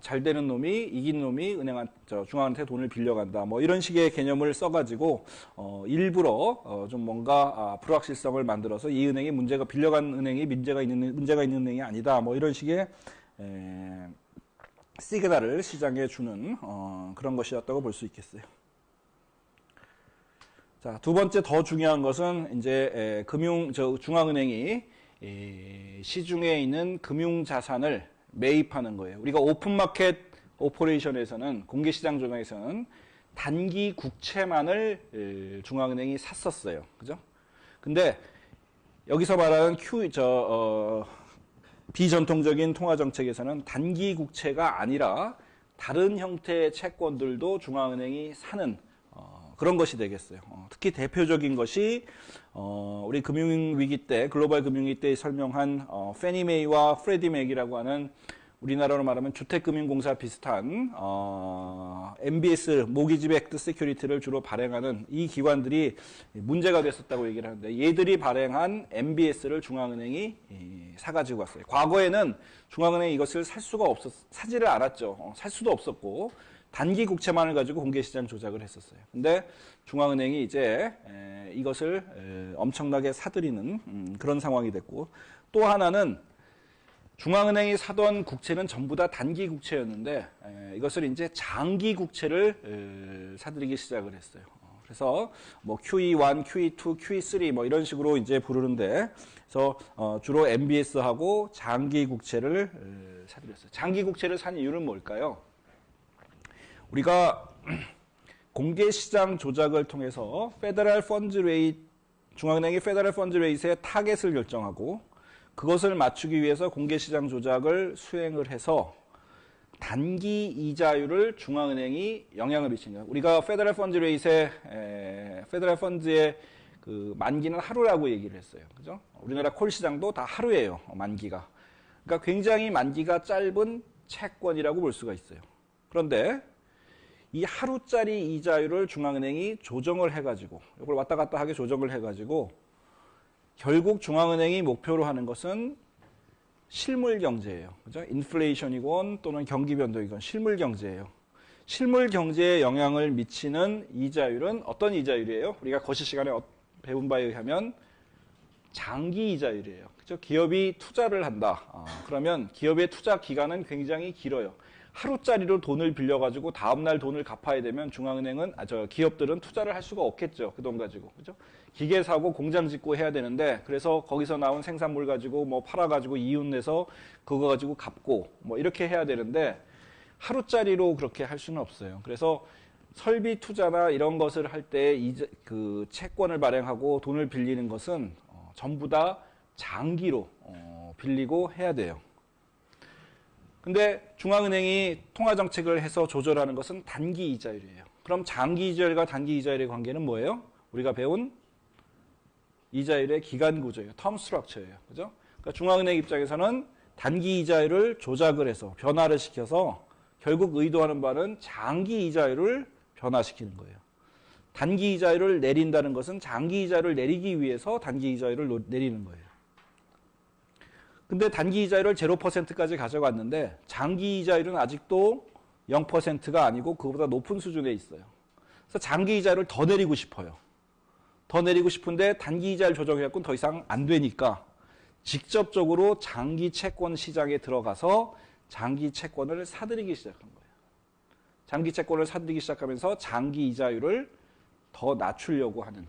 잘 되는 놈이 이긴 놈이 중앙한테 돈을 빌려간다. 뭐 이런 식의 개념을 써가지고 일부러 좀 뭔가 불확실성을 만들어서 이 은행이 빌려간 은행이 문제가 있는 은행이 아니다. 뭐 이런 식의 시그널을 시장에 주는 그런 것이었다고 볼 수 있겠어요. 자, 두 번째 더 중요한 것은 이제 중앙은행이 시중에 있는 금융자산을 매입하는 거예요. 우리가 오픈마켓 오퍼레이션에서는 공개시장 조정에서는 단기 국채만을 중앙은행이 샀었어요. 그죠? 근데 여기서 말하는 비전통적인 통화정책에서는 단기 국채가 아니라 다른 형태의 채권들도 중앙은행이 사는 그런 것이 되겠어요. 특히 대표적인 것이 우리 금융위기 때 글로벌 금융위기 때 설명한 페니메이와 프레디맥이라고 하는 우리나라로 말하면 주택금융공사 비슷한 MBS 모기지백드 세큐리티를 주로 발행하는 이 기관들이 문제가 됐었다고 얘기를 하는데 얘들이 발행한 MBS를 중앙은행이 사가지고 왔어요. 과거에는 중앙은행이 이것을 사지를 않았죠. 살 수도 없었고 단기 국채만을 가지고 공개시장 조작을 했었어요. 근데 중앙은행이 이제 이것을 엄청나게 사들이는 그런 상황이 됐고 또 하나는 중앙은행이 사던 국채는 전부 다 단기 국채였는데 이것을 이제 장기 국채를 사들이기 시작을 했어요. 그래서 뭐 QE1, QE2, QE3 뭐 이런 식으로 이제 부르는데 그래서 주로 MBS하고 장기 국채를 사들였어요. 장기 국채를 산 이유는 뭘까요? 우리가 공개시장 조작을 통해서 중앙은행이 페더럴 펀드 레이트의 타겟을 결정하고 그것을 맞추기 위해서 공개시장 조작을 수행을 해서 단기 이자율을 중앙은행이 영향을 미치는 거예요. 우리가 페더럴 펀드의 그 만기는 하루라고 얘기를 했어요. 그죠? 우리나라 콜 시장도 다 하루예요. 만기가. 그러니까 굉장히 만기가 짧은 채권이라고 볼 수가 있어요. 그런데 이 하루짜리 이자율을 중앙은행이 조정을 해가지고 이걸 왔다 갔다 하게 조정을 해가지고 결국 중앙은행이 목표로 하는 것은 실물 경제예요. 그죠? 인플레이션이건 또는 경기 변동이건 실물 경제예요. 실물 경제에 영향을 미치는 이자율은 어떤 이자율이에요? 우리가 거시 시간에 배운 바에 의하면 장기 이자율이에요. 그죠? 기업이 투자를 한다. 그러면 기업의 투자 기간은 굉장히 길어요. 하루짜리로 돈을 빌려가지고 다음날 돈을 갚아야 되면 기업들은 투자를 할 수가 없겠죠. 그 돈 가지고. 그죠? 기계 사고 공장 짓고 해야 되는데 그래서 거기서 나온 생산물 가지고 뭐 팔아가지고 이윤 내서 그거 가지고 갚고 뭐 이렇게 해야 되는데 하루짜리로 그렇게 할 수는 없어요. 그래서 설비 투자나 이런 것을 할 때 그 채권을 발행하고 돈을 빌리는 것은 전부 다 장기로 빌리고 해야 돼요. 근데 중앙은행이 통화정책을 해서 조절하는 것은 단기 이자율이에요. 그럼 장기 이자율과 단기 이자율의 관계는 뭐예요? 우리가 배운 이자율의 기간 구조예요. 텀 스트럭처예요. 그죠? 그러니까 중앙은행 입장에서는 단기 이자율을 조작을 해서 변화를 시켜서 결국 의도하는 바는 장기 이자율을 변화시키는 거예요. 단기 이자율을 내린다는 것은 장기 이자율을 내리기 위해서 단기 이자율을 내리는 거예요. 근데 단기 이자율을 0%까지 가져갔는데 장기 이자율은 아직도 0%가 아니고 그보다 높은 수준에 있어요. 그래서 장기 이자율을 더 내리고 싶어요. 더 내리고 싶은데 단기 이자율 조정해갖고는 더 이상 안 되니까 직접적으로 장기 채권 시장에 들어가서 장기 채권을 사들이기 시작한 거예요. 장기 채권을 사들이기 시작하면서 장기 이자율을 더 낮추려고 하는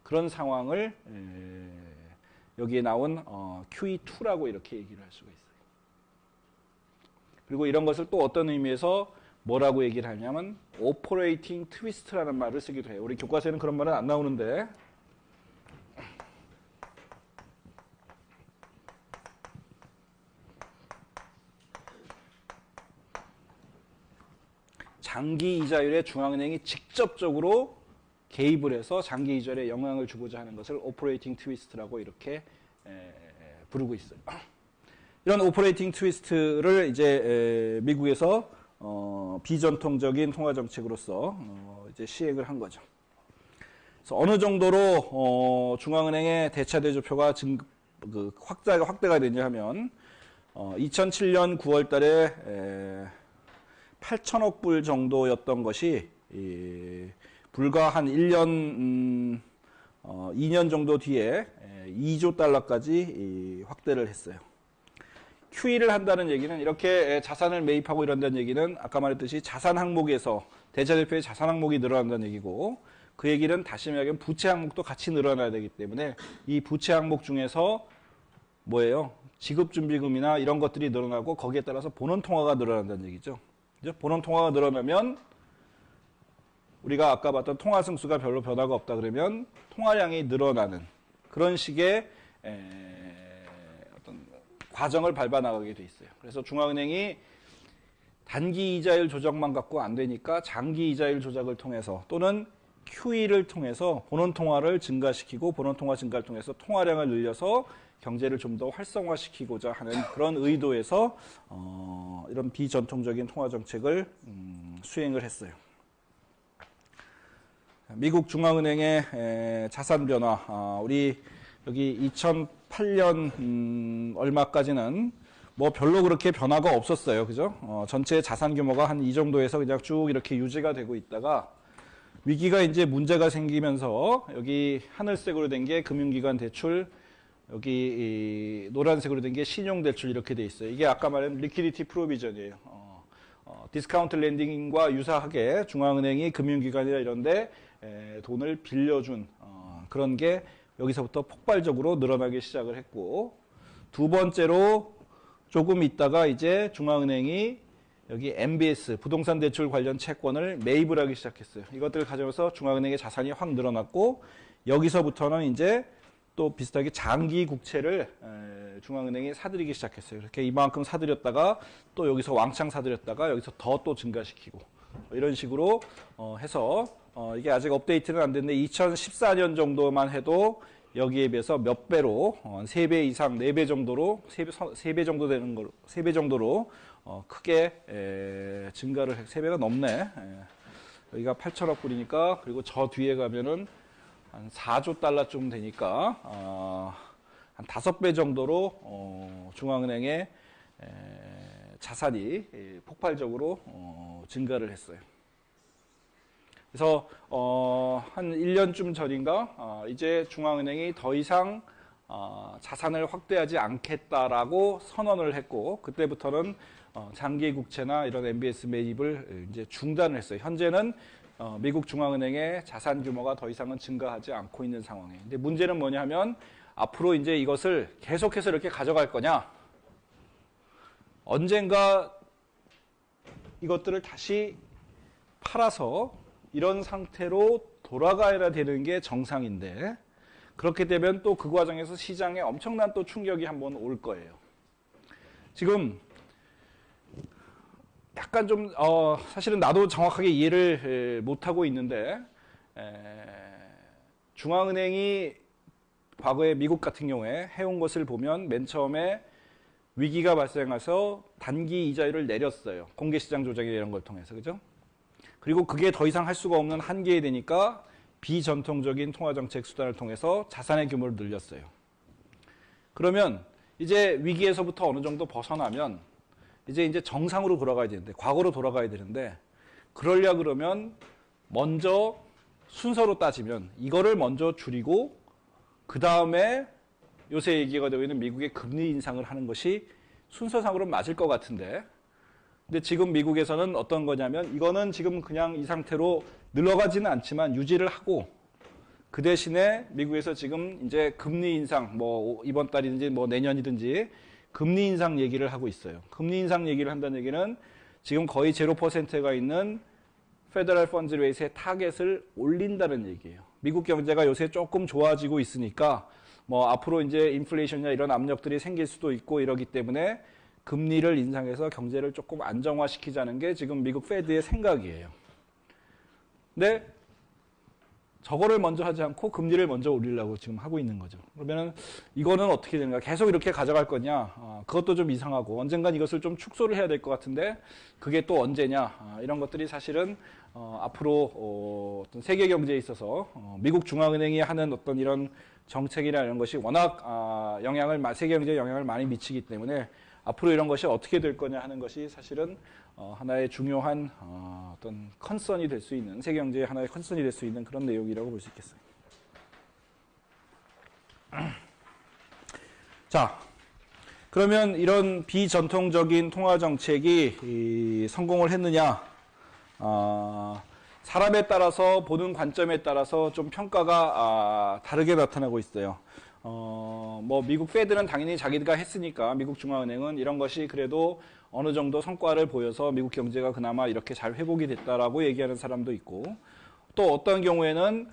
그런 상황을 여기에 나온 QE2라고 이렇게 얘기를 할 수가 있어요. 그리고 이런 것을 또 어떤 의미에서 뭐라고 얘기를 하냐면 오퍼레이팅 트위스트라는 말을 쓰기도 해요. 우리 교과서에는 그런 말은 안 나오는데 장기 이자율에 중앙은행이 직접적으로 개입을 해서 장기 이자율에 영향을 주고자 하는 것을 오퍼레이팅 트위스트라고 이렇게 부르고 있어요. 이런 오퍼레이팅 트위스트를 이제 미국에서 비전통적인 통화 정책으로서 이제 시행을 한 거죠. 그래서 어느 정도로 중앙은행의 대차 대조표가 확대가 되냐 하면 2007년 9월달에 8천억 불 정도였던 것이 불과 한 1년, 2년 정도 뒤에 2조 달러까지 확대를 했어요. QE를 한다는 얘기는 이렇게 자산을 매입하고 이런다는 얘기는 아까 말했듯이 자산 항목에서 대차대표의 자산 항목이 늘어난다는 얘기고 그 얘기는 다시 말하면 부채 항목도 같이 늘어나야 되기 때문에 이 부채 항목 중에서 뭐예요? 지급준비금이나 이런 것들이 늘어나고 거기에 따라서 본원통화가 늘어난다는 얘기죠. 본원통화가 늘어나면 우리가 아까 봤던 통화승수가 별로 변화가 없다 그러면 통화량이 늘어나는 그런 식의 어떤 과정을 밟아 나가게 돼 있어요. 그래서 중앙은행이 단기 이자율 조정만 갖고 안 되니까 장기 이자율 조작을 통해서 또는 QE를 통해서 본원통화를 증가시키고 본원통화 증가를 통해서 통화량을 늘려서 경제를 좀 더 활성화시키고자 하는 그런 의도에서 이런 비전통적인 통화 정책을 수행을 했어요. 미국 중앙은행의 자산 변화, 우리 여기 2008년 얼마까지는 뭐 별로 그렇게 변화가 없었어요. 그죠? 전체 자산 규모가 한 이 정도에서 그냥 쭉 이렇게 유지가 되고 있다가 위기가 이제 문제가 생기면서 여기 하늘색으로 된 게 금융기관 대출, 여기 노란색으로 된 게 신용대출 이렇게 돼 있어요. 이게 아까 말한 리퀴디티 프로비전이에요. 디스카운트 랜딩과 유사하게 중앙은행이 금융기관이나 이런데 돈을 빌려준 그런 게 여기서부터 폭발적으로 늘어나기 시작을 했고 두 번째로 조금 있다가 이제 중앙은행이 여기 MBS 부동산 대출 관련 채권을 매입을 하기 시작했어요. 이것들을 가져와서 중앙은행의 자산이 확 늘어났고 여기서부터는 이제 또 비슷하게 장기 국채를 중앙은행이 사들이기 시작했어요. 이렇게 이만큼 사들였다가 또 여기서 왕창 사들였다가 여기서 더 또 증가시키고 이런 식으로 해서 이게 아직 업데이트는 안 됐는데 2014년 정도만 해도 여기에 비해서 몇 배로 3배 이상 4배 정도로 3배 정도 되는 걸로 3배 정도로 크게 증가를 3배가 넘네. 여기가 8천억 불이니까 그리고 저 뒤에 가면은 한 4조 달러쯤 되니까 한 5배 정도로 중앙은행의 자산이 폭발적으로 증가를 했어요. 그래서 한 1년쯤 전인가 이제 중앙은행이 더 이상 자산을 확대하지 않겠다라고 선언을 했고 그때부터는 장기 국채나 이런 MBS 매입을 이제 중단을 했어요. 현재는 미국 중앙은행의 자산 규모가 더 이상은 증가하지 않고 있는 상황이에요. 근데 문제는 뭐냐면 앞으로 이제 이것을 계속해서 이렇게 가져갈 거냐? 언젠가 이것들을 다시 팔아서 이런 상태로 돌아가야 되는 게 정상인데 그렇게 되면 또 그 과정에서 시장에 엄청난 또 충격이 한번 올 거예요. 지금 약간 좀 사실은 나도 정확하게 이해를 못하고 있는데 중앙은행이 과거에 미국 같은 경우에 해온 것을 보면 맨 처음에 위기가 발생해서 단기 이자율을 내렸어요. 공개시장 조작이 이런 걸 통해서. 그죠? 그리고 그게 더 이상 할 수가 없는 한계에 되니까 비전통적인 통화정책 수단을 통해서 자산의 규모를 늘렸어요. 그러면 이제 위기에서부터 어느 정도 벗어나면 이제 정상으로 돌아가야 되는데, 과거로 돌아가야 되는데, 그러려 그러면 먼저 순서로 따지면 이거를 먼저 줄이고 그 다음에 요새 얘기가 되고 있는 미국의 금리 인상을 하는 것이 순서상으로는 맞을 것 같은데, 근데 지금 미국에서는 어떤 거냐면 이거는 지금 그냥 이 상태로 늘어가지는 않지만 유지를 하고, 그 대신에 미국에서 지금 이제 금리 인상, 뭐 이번 달이든지 뭐 내년이든지 금리 인상 얘기를 하고 있어요. 금리 인상 얘기를 한다는 얘기는 지금 거의 0%가 있는 페더럴 펀드 레이트의 타겟을 올린다는 얘기예요. 미국 경제가 요새 조금 좋아지고 있으니까 뭐 앞으로 이제 인플레이션이나 이런 압력들이 생길 수도 있고 이러기 때문에 금리를 인상해서 경제를 조금 안정화시키자는 게 지금 미국 페드의 생각이에요. 근데 저거를 먼저 하지 않고 금리를 먼저 올리려고 지금 하고 있는 거죠. 그러면은 이거는 어떻게 되는가? 계속 이렇게 가져갈 거냐? 그것도 좀 이상하고 언젠간 이것을 좀 축소를 해야 될 것 같은데 그게 또 언제냐? 이런 것들이 사실은 앞으로 어떤 세계 경제에 있어서 미국 중앙은행이 하는 어떤 이런 정책이나 이런 것이 워낙 세계 경제에 영향을 많이 미치기 때문에 앞으로 이런 것이 어떻게 될 거냐 하는 것이 사실은 하나의 중요한 어떤 컨선이 될 수 있는, 세계 경제의 하나의 컨선이 될 수 있는 그런 내용이라고 볼 수 있겠어요. 자, 그러면 이런 비전통적인 통화 정책이 성공을 했느냐? 사람에 따라서, 보는 관점에 따라서 좀 평가가 다르게 나타나고 있어요. 뭐 미국 페드는 당연히 자기가 했으니까, 미국 중앙은행은 이런 것이 그래도 어느 정도 성과를 보여서 미국 경제가 그나마 이렇게 잘 회복이 됐다라고 얘기하는 사람도 있고, 또 어떤 경우에는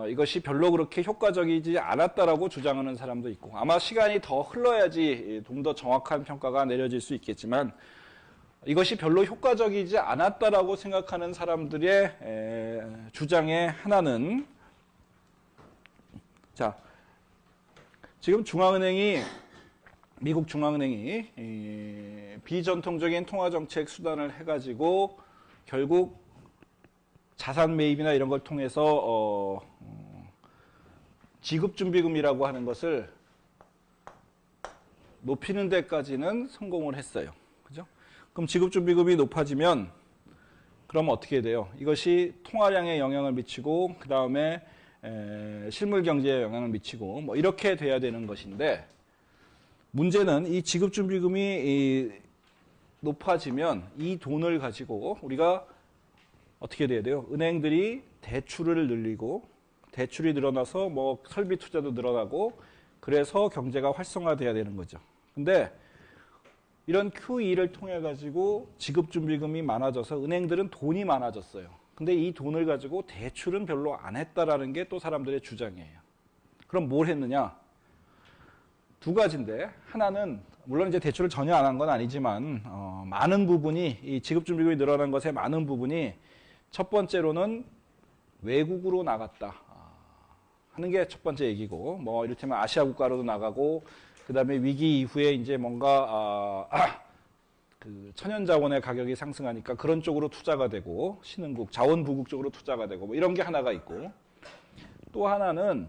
이것이 별로 그렇게 효과적이지 않았다라고 주장하는 사람도 있고, 아마 시간이 더 흘러야지 좀 더 정확한 평가가 내려질 수 있겠지만, 이것이 별로 효과적이지 않았다라고 생각하는 사람들의 주장의 하나는, 자, 지금 미국 중앙은행이 비전통적인 통화정책 수단을 해가지고 결국 자산 매입이나 이런 걸 통해서 지급준비금이라고 하는 것을 높이는 데까지는 성공을 했어요. 그죠? 그럼 지급준비금이 높아지면 그럼 어떻게 돼요? 이것이 통화량에 영향을 미치고 그 다음에 실물 경제에 영향을 미치고 뭐 이렇게 돼야 되는 것인데, 문제는 이 지급준비금이 높아지면 이 돈을 가지고 우리가 어떻게 돼야 돼요? 은행들이 대출을 늘리고, 대출이 늘어나서 뭐 설비 투자도 늘어나고, 그래서 경제가 활성화돼야 되는 거죠. 근데 이런 QE를 통해 가지고 지급준비금이 많아져서 은행들은 돈이 많아졌어요. 근데 이 돈을 가지고 대출은 별로 안 했다라는 게 또 사람들의 주장이에요. 그럼 뭘 했느냐? 두 가지인데, 하나는 물론 이제 대출을 전혀 안 한 건 아니지만 많은 부분이, 이 지급준비금이 늘어난 것의 많은 부분이 첫 번째로는 외국으로 나갔다 하는 게 첫 번째 얘기고, 뭐 이를테면 아시아 국가로도 나가고, 그 다음에 위기 이후에 이제 뭔가 그 천연자원의 가격이 상승하니까 그런 쪽으로 투자가 되고, 신흥국, 자원부국 쪽으로 투자가 되고, 뭐 이런 게 하나가 있고, 또 하나는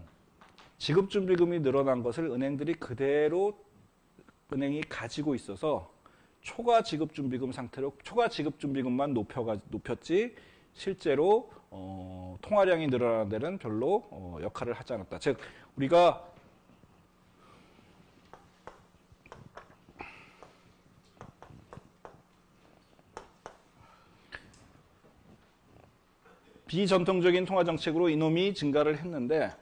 지급준비금이 늘어난 것을 은행들이 그대로 은행이 가지고 있어서 초과 지급준비금 상태로 초과 지급준비금만 높였지 실제로 통화량이 늘어나는 데는 별로 역할을 하지 않았다. 즉 우리가 비전통적인 통화정책으로 이놈이 증가를 했는데,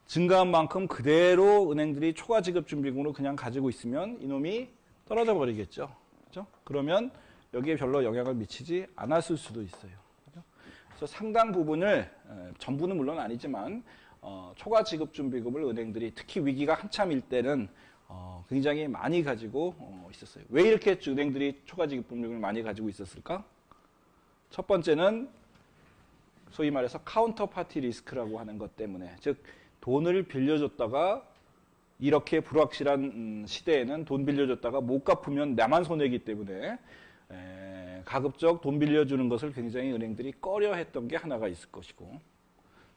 증가한 만큼 그대로 은행들이 초과 지급준비금으로 그냥 가지고 있으면 이놈이 떨어져 버리겠죠. 그렇죠? 그러면 여기에 별로 영향을 미치지 않았을 수도 있어요. 그렇죠? 그래서 상당 부분을, 전부는 물론 아니지만 초과 지급준비금을 은행들이 특히 위기가 한참일 때는 굉장히 많이 가지고 있었어요. 왜 이렇게 은행들이 초과 지급준비금을 많이 가지고 있었을까? 첫 번째는 소위 말해서 카운터파티 리스크라고 하는 것 때문에, 즉 돈을 빌려줬다가 이렇게 불확실한 시대에는 돈 빌려줬다가 못 갚으면 나만 손해이기 때문에 가급적 돈 빌려주는 것을 굉장히 은행들이 꺼려했던 게 하나가 있을 것이고,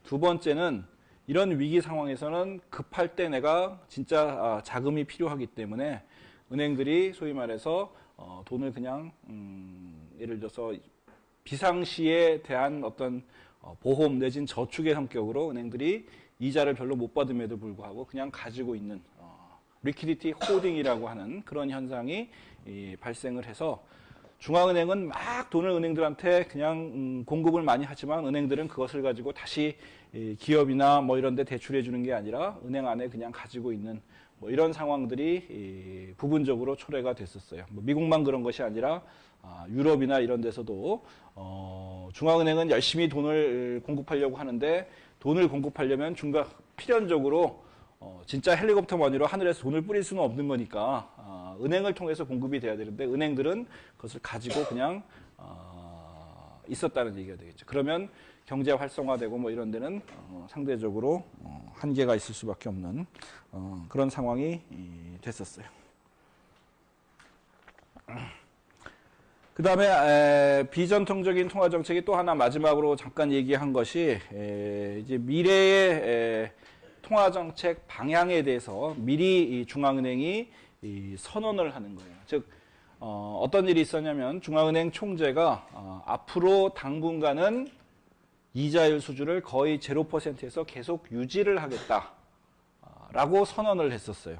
두 번째는 이런 위기 상황에서는 급할 때 내가 진짜 자금이 필요하기 때문에 은행들이 소위 말해서 돈을 그냥 예를 들어서 비상시에 대한 어떤 보험 내진 저축의 성격으로 은행들이 이자를 별로 못 받음에도 불구하고 그냥 가지고 있는 리퀴디티 호딩이라고 하는 그런 현상이 발생을 해서, 중앙은행은 막 돈을 은행들한테 그냥 공급을 많이 하지만 은행들은 그것을 가지고 다시 기업이나 뭐 이런 데 대출해 주는 게 아니라 은행 안에 그냥 가지고 있는 뭐 이런 상황들이 부분적으로 초래가 됐었어요. 뭐 미국만 그런 것이 아니라 유럽이나 이런 데서도 중앙은행은 열심히 돈을 공급하려고 하는데, 돈을 공급하려면 필연적으로 진짜 헬리콥터 머니로 하늘에서 돈을 뿌릴 수는 없는 거니까 은행을 통해서 공급이 돼야 되는데, 은행들은 그것을 가지고 그냥 있었다는 얘기가 되겠죠. 그러면 경제 활성화되고 뭐 이런 데는 상대적으로 한계가 있을 수밖에 없는 그런 상황이 됐었어요. 그 다음에 비전통적인 통화 정책이 또 하나 마지막으로 잠깐 얘기한 것이 이제 미래의 통화 정책 방향에 대해서 미리 중앙은행이 선언을 하는 거예요. 즉 어떤 일이 있었냐면, 중앙은행 총재가 앞으로 당분간은 이자율 수준을 거의 0%에서 계속 유지를 하겠다라고 선언을 했었어요.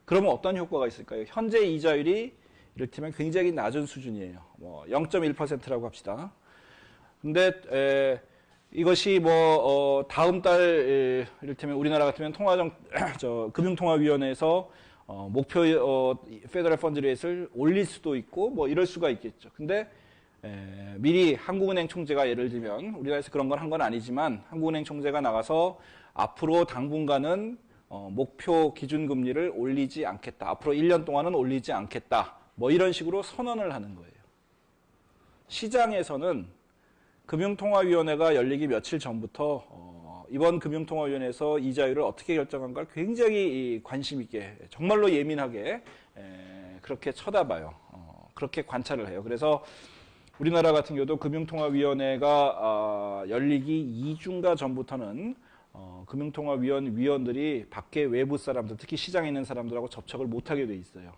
그러면 어떤 효과가 있을까요? 현재 이자율이 이를테면 굉장히 낮은 수준이에요. 뭐 0.1%라고 합시다. 근데 이것이 뭐 다음 달 이를테면 우리나라 같으면 금융통화위원회에서 목표 페더럴 펀드 레이트를 올릴 수도 있고 뭐 이럴 수가 있겠죠. 근데 미리 한국은행 총재가, 예를 들면 우리나라에서 그런 걸 한 건 아니지만 한국은행 총재가 나가서 앞으로 당분간은 목표 기준금리를 올리지 않겠다, 앞으로 1년 동안은 올리지 않겠다, 뭐 이런 식으로 선언을 하는 거예요. 시장에서는 금융통화위원회가 열리기 며칠 전부터 이번 금융통화위원회에서 이자율을 어떻게 결정한가를 굉장히 관심 있게, 정말로 예민하게 그렇게 쳐다봐요. 그렇게 관찰을 해요. 그래서 우리나라 같은 경우도 금융통화위원회가 열리기 2주인가 전부터는 금융통화위원들이 밖에 외부 사람들, 특히 시장에 있는 사람들하고 접촉을 못하게 돼 있어요.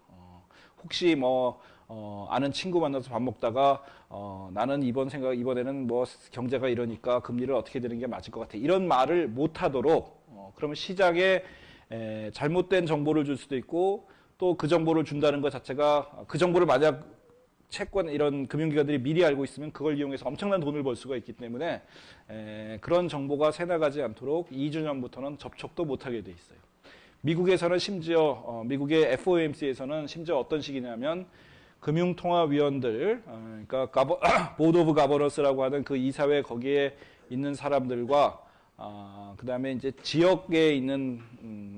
혹시 뭐 아는 친구 만나서 밥 먹다가 나는 이번에는 뭐 경제가 이러니까 금리를 어떻게 되는 게 맞을 것 같아, 이런 말을 못하도록, 그러면 시장에 잘못된 정보를 줄 수도 있고, 또 그 정보를 준다는 것 자체가, 그 정보를 만약 채권 이런 금융기관들이 미리 알고 있으면 그걸 이용해서 엄청난 돈을 벌 수가 있기 때문에 그런 정보가 새나가지 않도록 2주 전부터는 접촉도 못하게 돼 있어요. 미국에서는 심지어 미국의 FOMC에서는 심지어 어떤 식이냐면, 금융통화위원들, 그러니까 보드 오브 가버넌스라고 하는 그 이사회 거기에 있는 사람들과 그 다음에 이제 지역에 있는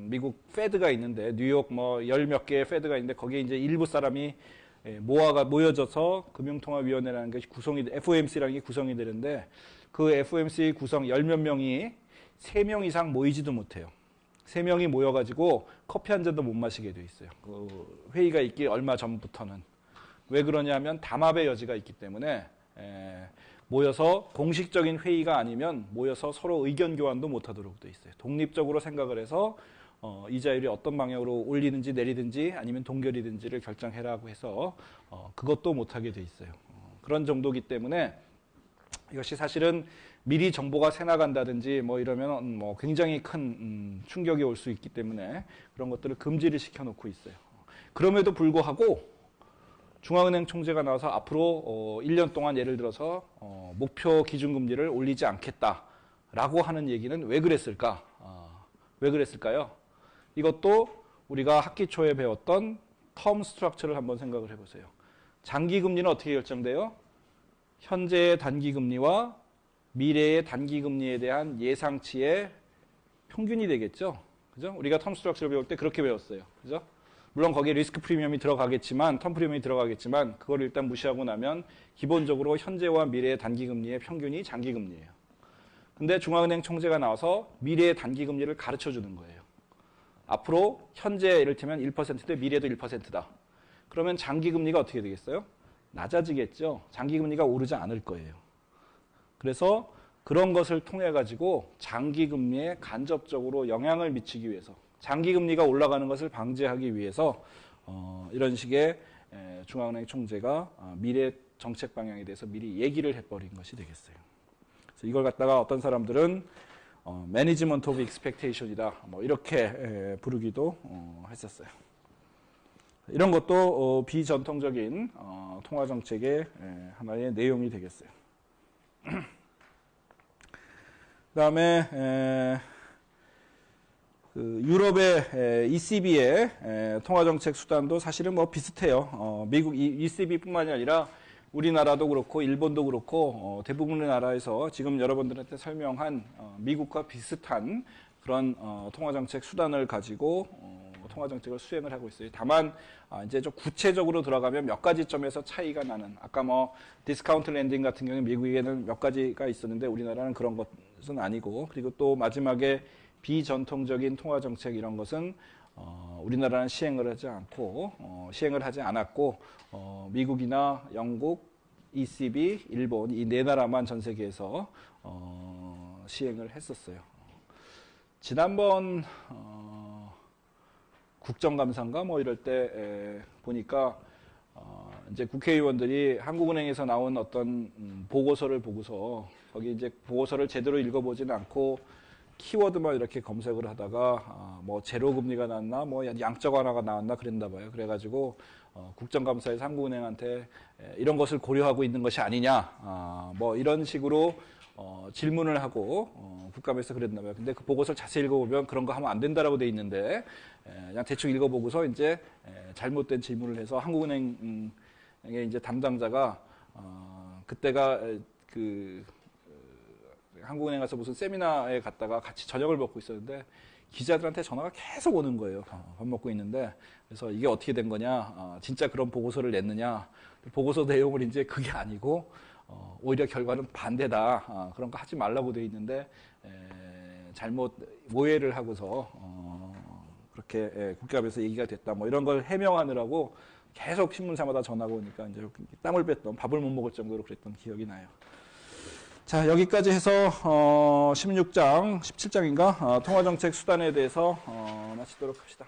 미국 페드가 있는데, 뉴욕 뭐 열 몇 개의 페드가 있는데 거기에 이제 일부 사람이 모여져서 금융통화위원회라는 것이 FOMC라는 게 구성이 되는데, 그 FOMC 구성 열 몇 명이 3명 이상 모이지도 못해요. 3명이 모여가지고 커피 한 잔도 못 마시게 돼 있어요. 그 회의가 있기 얼마 전부터는. 왜 그러냐면 담합의 여지가 있기 때문에 모여서 공식적인 회의가 아니면 모여서 서로 의견 교환도 못하도록 돼 있어요. 독립적으로 생각을 해서 이자율이 어떤 방향으로 올리는지 내리든지 아니면 동결이든지를 결정해라고 해서 그것도 못하게 돼 있어요. 그런 정도이기 때문에 이것이 사실은 미리 정보가 새나간다든지 뭐 이러면 뭐 굉장히 큰 충격이 올 수 있기 때문에 그런 것들을 금지를 시켜놓고 있어요. 그럼에도 불구하고 중앙은행 총재가 나와서 앞으로 1년 동안 예를 들어서 목표 기준금리를 올리지 않겠다라고 하는 얘기는 왜 그랬을까? 왜 그랬을까요? 이것도 우리가 학기 초에 배웠던 텀 스트럭처를 한번 생각을 해보세요. 장기금리는 어떻게 결정돼요? 현재의 단기금리와 미래의 단기금리에 대한 예상치의 평균이 되겠죠. 그죠? 우리가 텀 스트럭처를 배울 때 그렇게 배웠어요. 그죠? 물론 거기에 리스크 프리미엄이 들어가겠지만, 텀 프리미엄이 들어가겠지만, 그걸 일단 무시하고 나면 기본적으로 현재와 미래의 단기금리의 평균이 장기금리예요. 근데 중앙은행 총재가 나와서 미래의 단기금리를 가르쳐 주는 거예요. 앞으로 현재 이를테면 1%인데 미래도 1%다. 그러면 장기금리가 어떻게 되겠어요? 낮아지겠죠. 장기금리가 오르지 않을 거예요. 그래서 그런 것을 통해 가지고 장기금리에 간접적으로 영향을 미치기 위해서 장기금리가 올라가는 것을 방지하기 위해서 이런 식의 중앙은행 총재가 미래 정책 방향에 대해서 미리 얘기를 해버린 것이 되겠어요. 그래서 이걸 갖다가 어떤 사람들은 매니지먼트 오브 익스펙테이션이다 뭐 이렇게 부르기도 했었어요. 이런 것도 비전통적인 통화 정책의 하나의 내용이 되겠어요. 그다음에 그 유럽의 ECB의 통화 정책 수단도 사실은 뭐 비슷해요. 미국 ECB뿐만이 아니라 우리나라도 그렇고 일본도 그렇고 대부분의 나라에서 지금 여러분들한테 설명한 미국과 비슷한 그런 통화 정책 수단을 가지고 통화 정책을 수행을 하고 있어요. 다만 이제 좀 구체적으로 들어가면 몇 가지 점에서 차이가 나는 아까 뭐 디스카운트 랜딩 같은 경우는 미국에는 몇 가지가 있었는데 우리나라는 그런 것은 아니고 그리고 또 마지막에 비전통적인 통화 정책 이런 것은 우리나라는 시행을 하지 않았고 미국이나 영국, ECB, 일본 이 네 나라만 전 세계에서 시행을 했었어요. 지난번 국정감사인가 뭐 이럴 때 보니까 이제 국회의원들이 한국은행에서 나온 어떤 보고서를 보고서 거기 이제 보고서를 제대로 읽어보지는 않고 키워드만 이렇게 검색을 하다가 뭐 제로 금리가 나왔나 뭐 양적 완화가 나왔나 그랬나 봐요. 그래가지고 국정감사에서 한국은행한테 이런 것을 고려하고 있는 것이 아니냐 뭐 이런 식으로 질문을 하고 국감에서 그랬나 봐요. 근데 그 보고서를 자세히 읽어보면 그런 거 하면 안 된다라고 돼 있는데 그냥 대충 읽어보고서 이제 잘못된 질문을 해서 한국은행의 이제 담당자가 그때가 그 한국은행 가서 무슨 세미나에 갔다가 같이 저녁을 먹고 있었는데 기자들한테 전화가 계속 오는 거예요. 밥 먹고 있는데 그래서 이게 어떻게 된 거냐, 진짜 그런 보고서를 냈느냐, 보고서 내용을 이제 그게 아니고 오히려 결과는 반대다. 그런 거 하지 말라고 돼 있는데 잘못 오해를 하고서 그렇게 국감에서 얘기가 됐다. 뭐 이런 걸 해명하느라고 계속 신문사마다 전화가 오니까 이제 땀을 뺐던 밥을 못 먹을 정도로 그랬던 기억이 나요. 자, 여기까지 해서 16장, 17장인가 통화정책 수단에 대해서 마치도록 합시다.